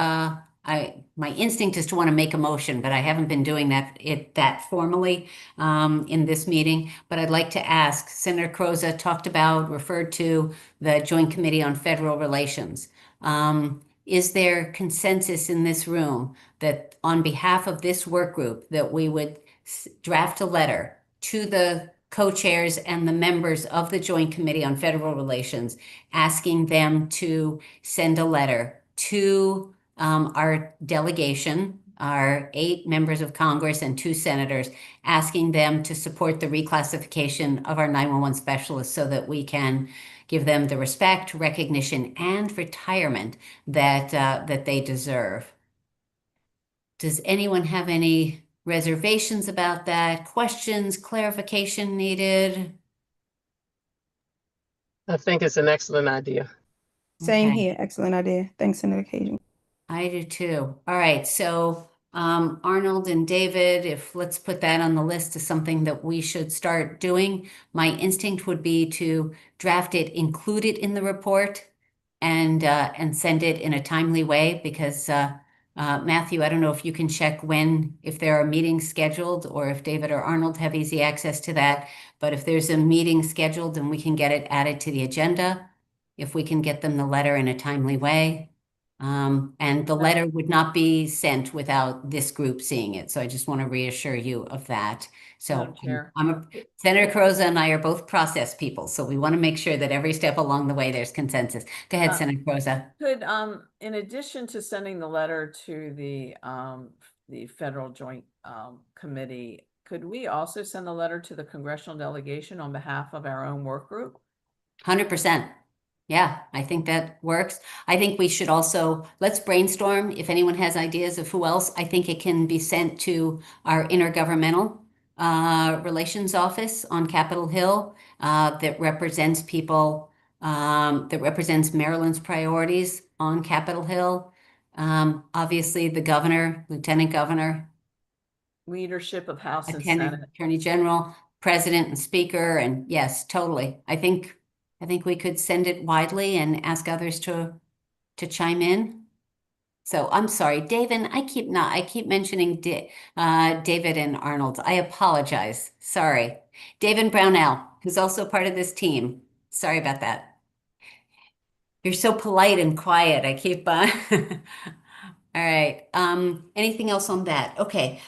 my instinct is to want to make a motion, but I haven't been doing that formally in this meeting. But I'd like to ask, Senator Croza referred to the Joint Committee on Federal Relations. Is there consensus in this room that on behalf of this work group that we would draft a letter to the co-chairs and the members of the Joint Committee on Federal Relations, asking them to send a letter to our delegation, our 8 members of Congress and 2 senators, asking them to support the reclassification of our 911 specialists so that we can give them the respect, recognition, and retirement that they deserve. Does anyone have any reservations about that? Questions, clarification needed? I think it's an excellent idea. Same Okay. here. Excellent idea. Thanks, Senator Cajun. I do too. All right. So Arnold and David, let's put that on the list as something that we should start doing. My instinct would be to draft it, include it in the report, and send it in a timely way because Matthew, I don't know if you can check if there are meetings scheduled or if David or Arnold have easy access to that. But if there's a meeting scheduled, then we can get it added to the agenda. If we can get them the letter in a timely way. And the letter would not be sent without this group seeing it. So I just want to reassure you of that. So Madam Chair. Senator Croza and I are both process people. So we want to make sure that every step along the way there's consensus. Go ahead, Senator Croza. Could, in addition to sending the letter to the Federal Joint Committee, could we also send the letter to the congressional delegation on behalf of our own work group? 100%. Yeah, I think that works. I think we should also, let's brainstorm if anyone has ideas of who else. I think it can be sent to our intergovernmental relations office on Capitol Hill that represents people, that represents Maryland's priorities on Capitol Hill. Obviously, the governor, lieutenant governor, Leadership of House and Senate. Attorney General, President and Speaker, and yes, totally. I think we could send it widely and ask others to chime in. So I'm sorry, David. I keep mentioning David and Arnold. I apologize. Sorry, David Brownell, who's also part of this team. Sorry about that. You're so polite and quiet. I keep. All right. Anything else on that? Okay.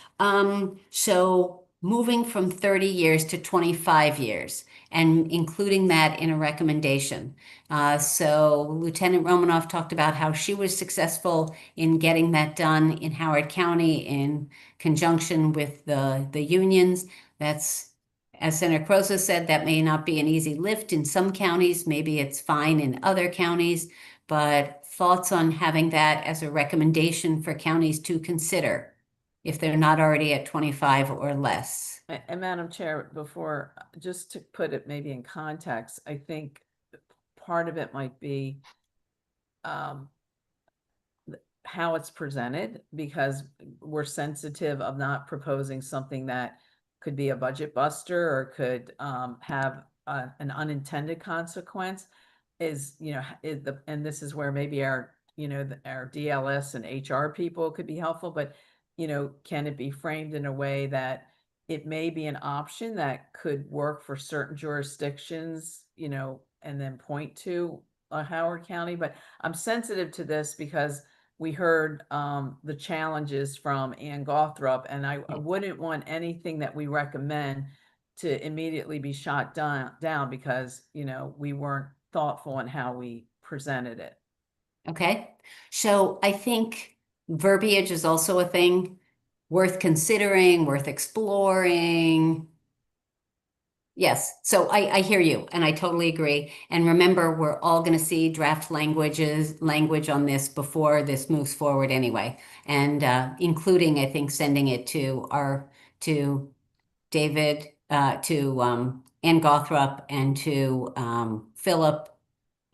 So moving from 30 years to 25 years and including that in a recommendation. So Lieutenant Romanoff talked about how she was successful in getting that done in Howard County in conjunction with the unions. That's, as Senator Croza said, that may not be an easy lift in some counties. Maybe it's fine in other counties, but thoughts on having that as a recommendation for counties to consider if they're not already at 25 or less. And Madam Chair, just to put it maybe in context, I think part of it might be how it's presented, because we're sensitive of not proposing something that could be a budget buster or could have an unintended consequence. And this is where maybe our DLS and HR people could be helpful, but can it be framed in a way that it may be an option that could work for certain jurisdictions, and then point to Howard County. But I'm sensitive to this because we heard the challenges from Ann Gothrop, and I wouldn't want anything that we recommend to immediately be shot down because, we weren't thoughtful in how we presented it. Okay. So I think verbiage is also a thing worth considering, worth exploring. Yes, so I hear you, and I totally agree. And remember, we're all going to see draft language on this before this moves forward anyway, and including, I think, sending it to David, to Ann Gothrop, and to Philip,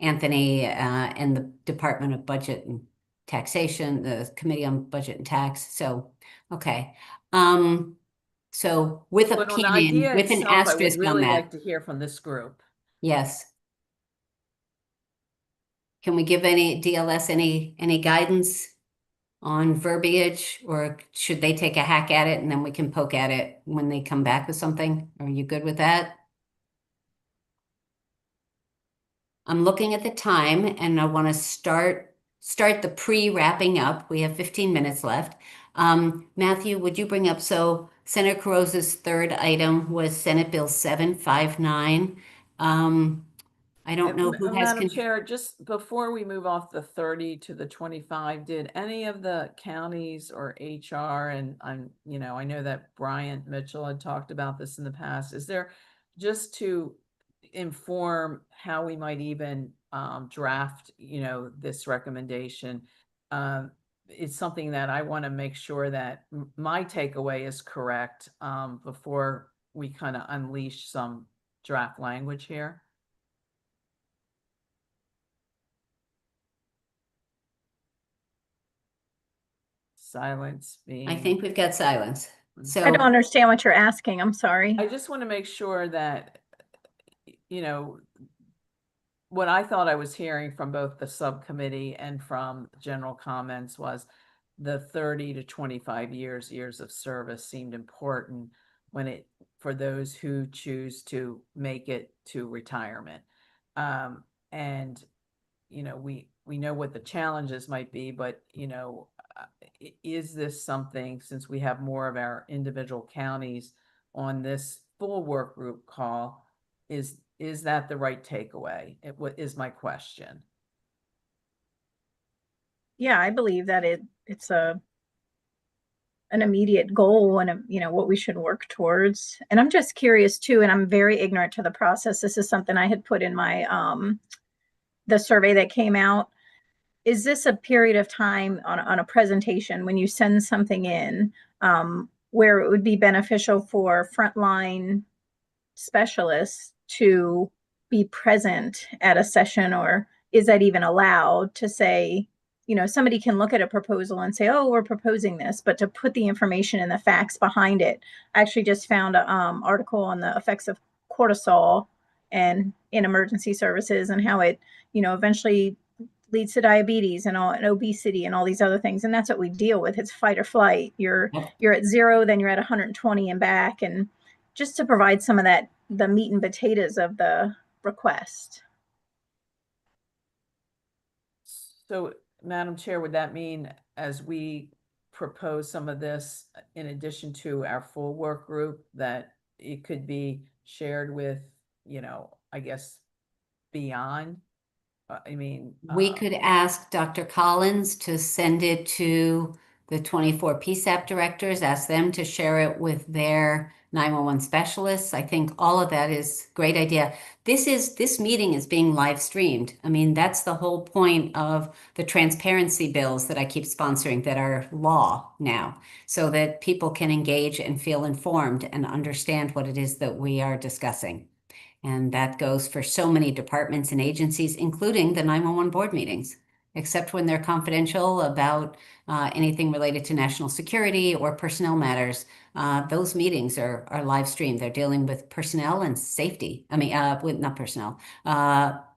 Anthony, and the Department of Budget and Taxation, the Committee on Budget and Tax. So, okay. So with But on the idea with an itself, I would asterisk on really that. like to hear from this group. Yes. Can we give any DLS any guidance on verbiage, or should they take a hack at it and then we can poke at it when they come back with something? Are you good with that? I'm looking at the time and I want to start the pre-wrapping up. We have 15 minutes left. Matthew, would you bring up, so Senator Carrozza's third item was Senate Bill 759. I don't know who has Madam Chair, just before we move off the 30 to the 25, did any of the counties or HR, and I know that Bryant Mitchell had talked about this in the past, is there, just to inform how we might even draft, this recommendation, it's something that I want to make sure that my takeaway is correct before we kind of unleash some draft language here. Silence being. I think we've got silence. So I don't understand what you're asking. I'm sorry. I just want to make sure that, what I thought I was hearing from both the subcommittee and from general comments was the 30 to 25 years of service seemed important for those who choose to make it to retirement. And, we know what the challenges might be, but, is this something, since we have more of our individual counties on this full work group call, is that the right takeaway? What is my question? Yeah, I believe that it's an immediate goal and what we should work towards. And I'm just curious too, and I'm very ignorant to the process. This is something I had put in my the survey that came out. Is this a period of time on a presentation when you send something in where it would be beneficial for frontline specialists to be present at a session, or is that even allowed to say, somebody can look at a proposal and say, oh, we're proposing this, but to put the information and the facts behind it? I actually just found an article on the effects of cortisol and in emergency services and how it, eventually leads to diabetes and obesity and all these other things. And that's what we deal with. It's fight or flight. You're at 0, then you're at 120 and back. And just to provide some of that, the meat and potatoes of the request. So, Madam Chair, would that mean as we propose some of this, in addition to our full work group, that it could be shared with, I guess, beyond? We could ask Dr. Collins to send it to the 24 PSAP directors, ask them to share it with their 911 specialists. I think all of that is a great idea. This meeting is being live streamed. I mean, that's the whole point of the transparency bills that I keep sponsoring that are law now, so that people can engage and feel informed and understand what it is that we are discussing. And that goes for so many departments and agencies, including the 911 board meetings, except when they're confidential about anything related to national security or personnel matters. Those meetings are live streamed. They're dealing with personnel and safety. I mean, not personnel,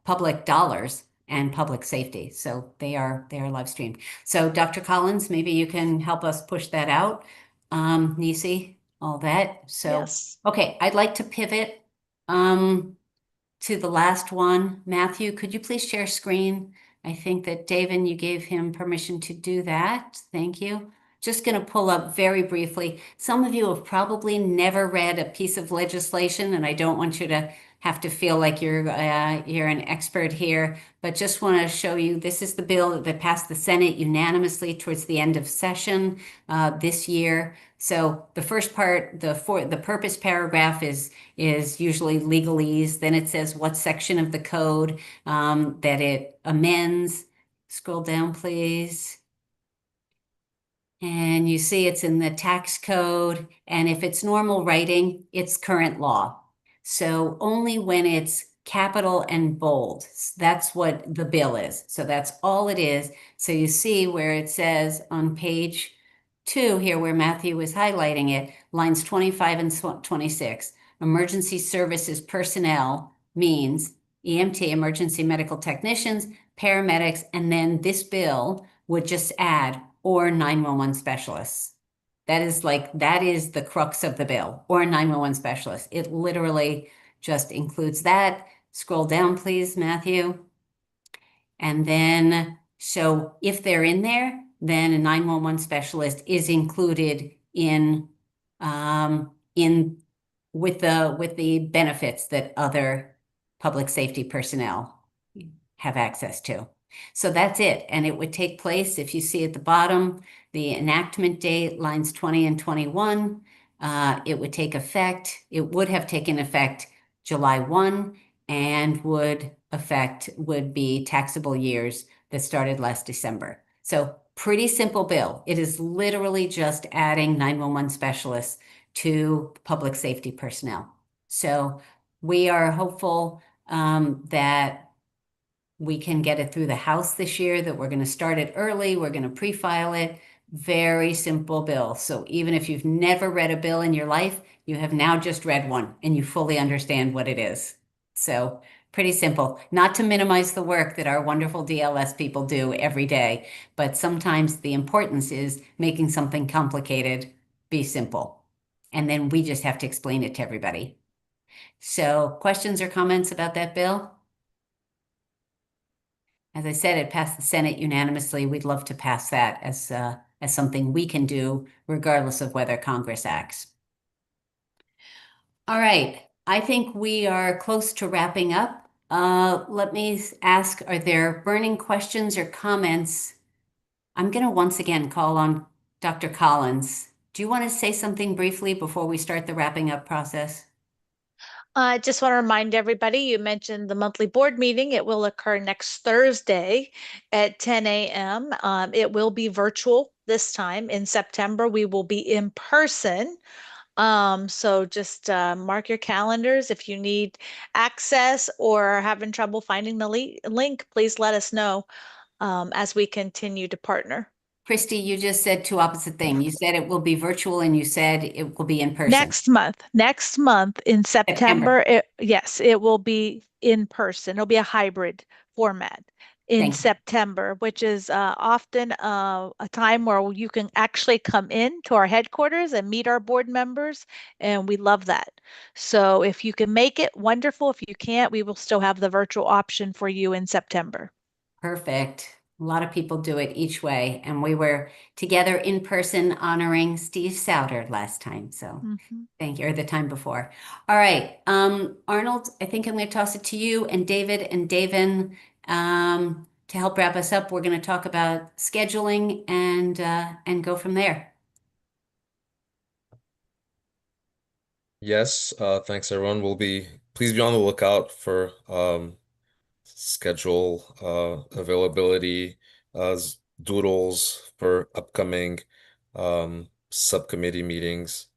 public dollars and public safety. So they are live streamed. So Dr. Collins, maybe you can help us push that out. Nisi, all that. So, Yes. Okay, I'd like to pivot to the last one. Matthew, could you please share screen? I think that David, you gave him permission to do that. Thank you. just going to pull up very briefly. Some of you have probably never read a piece of legislation, and I don't want you to have to feel like you're an expert here, but just want to show you this is the bill that passed the Senate unanimously towards the end of session this year. So the first part, the purpose paragraph is usually legalese. Then it says what section of the code that it amends. Scroll down, please. And you see it's in the tax code. And if it's normal writing, it's current law. So only when it's capital and bold, that's what the bill is. So that's all it is. So you see where it says on page 2 here, where Matthew was highlighting it, lines 25 and 26, emergency services personnel means EMT, emergency medical technicians, paramedics, and then this bill would just add or 911 specialists. That is the crux of the bill, or a 911 specialist. It literally just includes that. Scroll down, please, Matthew. And then, so if they're in there, then a 911 specialist is included in with the benefits that other public safety personnel have access to. So that's it. And it would take place, if you see at the bottom, the enactment date, lines 20 and 21, it would take effect. It would have taken effect July 1 and would be taxable years that started last December. So pretty simple bill. It is literally just adding 911 specialists to public safety personnel. So we are hopeful that we can get it through the House this year, that we're going to start it early. We're going to pre-file it. Very simple bill. So even if you've never read a bill in your life, you have now just read one and you fully understand what it is. So pretty simple. Not to minimize the work that our wonderful DLS people do every day, but sometimes the importance is making something complicated be simple. And then we just have to explain it to everybody. So questions or comments about that bill? As I said, it passed the Senate unanimously. We'd love to pass that as something we can do regardless of whether Congress acts. All right, I think we are close to wrapping up. Let me ask, are there burning questions or comments? I'm going to once again call on Dr. Collins. Do you want to say something briefly before we start the wrapping up process? I just want to remind everybody, you mentioned the monthly board meeting. It will occur next Thursday at 10 a.m. It will be virtual this time. In September, we will be in person. So just mark your calendars. If you need access or are having trouble finding the link, please let us know as we continue to partner. Christy, you just said two opposite things. You said it will be virtual and you said it will be in person. Next month in September, yes, it will be in person. It'll be a hybrid format in September, which is often a time where you can actually come in to our headquarters and meet our board members, and we love that. So if you can make it, wonderful. If you can't, we will still have the virtual option for you in September. Perfect. A lot of people do it each way. And we were together in person honoring Steve Souter last time. So thank you, or the time before. All right. Arnold, I think I'm going to toss it to you and David and Davin to help wrap us up. We're going to talk about scheduling and go from there. Yes, thanks everyone. Please be on the lookout for schedule availability, doodles for upcoming subcommittee meetings.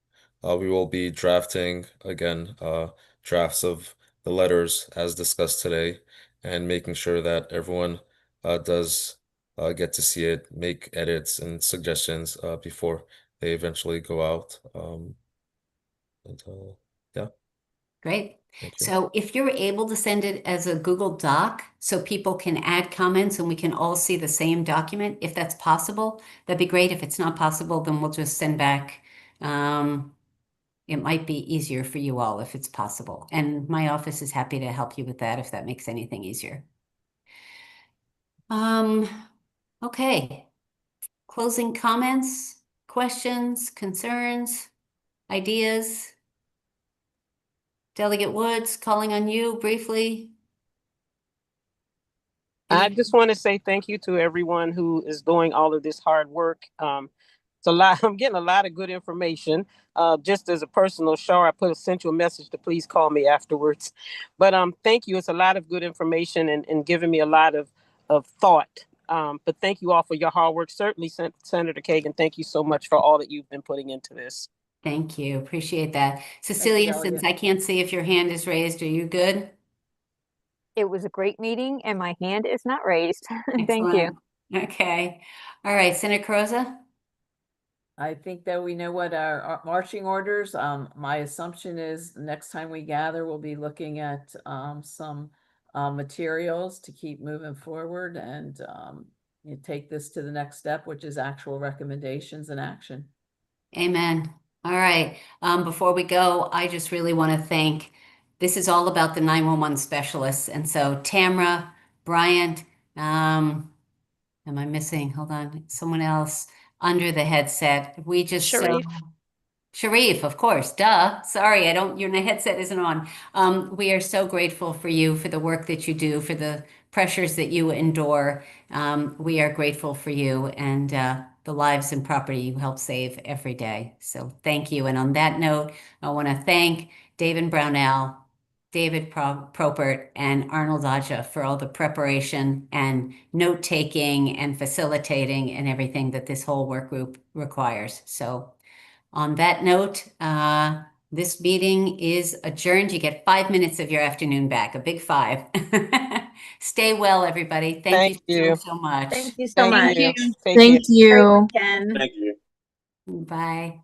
We will be drafting again drafts of the letters as discussed today, and making sure that everyone does get to see it, make edits and suggestions before they eventually go out. Yeah. Great. So if you're able to send it as a Google Doc so people can add comments and we can all see the same document, if that's possible, that'd be great. If it's not possible, then we'll just send back. It might be easier for you all if it's possible. And my office is happy to help you with that if that makes anything easier. Okay. Closing comments. questions, concerns, ideas? Delegate Woods, calling on you briefly. I just want to say thank you to everyone who is doing all of this hard work. It's a lot. I'm getting a lot of good information. Just as a personal show, I sent you a message to please call me afterwards. But thank you. It's a lot of good information and giving me a lot of thought. But thank you all for your hard work. Certainly, Senator Kagan, thank you so much for all that you've been putting into this. Thank you. Appreciate that. Cecilia, since I can't see if your hand is raised, are you good? It was a great meeting and my hand is not raised. Thank you. Okay. All right, Senator Carrozza? I think that we know what our marching orders. My assumption is next time we gather, we'll be looking at some materials to keep moving forward and you take this to the next step, which is actual recommendations and action. Amen. All right. Before we go, I just really want to thank, this is all about the 911 specialists. And so Tamra, Bryant, am I missing? Hold on. Someone else under the headset. We just Sharif, of course, duh. Sorry, your headset isn't on. We are so grateful for you, for the work that you do, for the pressures that you endure. We are grateful for you and the lives and property you help save every day. So thank you. And on that note, I want to thank David Brownell, David Propert, and Arnold Aja for all the preparation and note-taking and facilitating and everything that this whole work group requires. So on that note, this meeting is adjourned. You get 5 minutes of your afternoon back, a big 5. Stay well, everybody. Thank you so much. Thank you so much. Take Thank care. you. Thank you. Bye.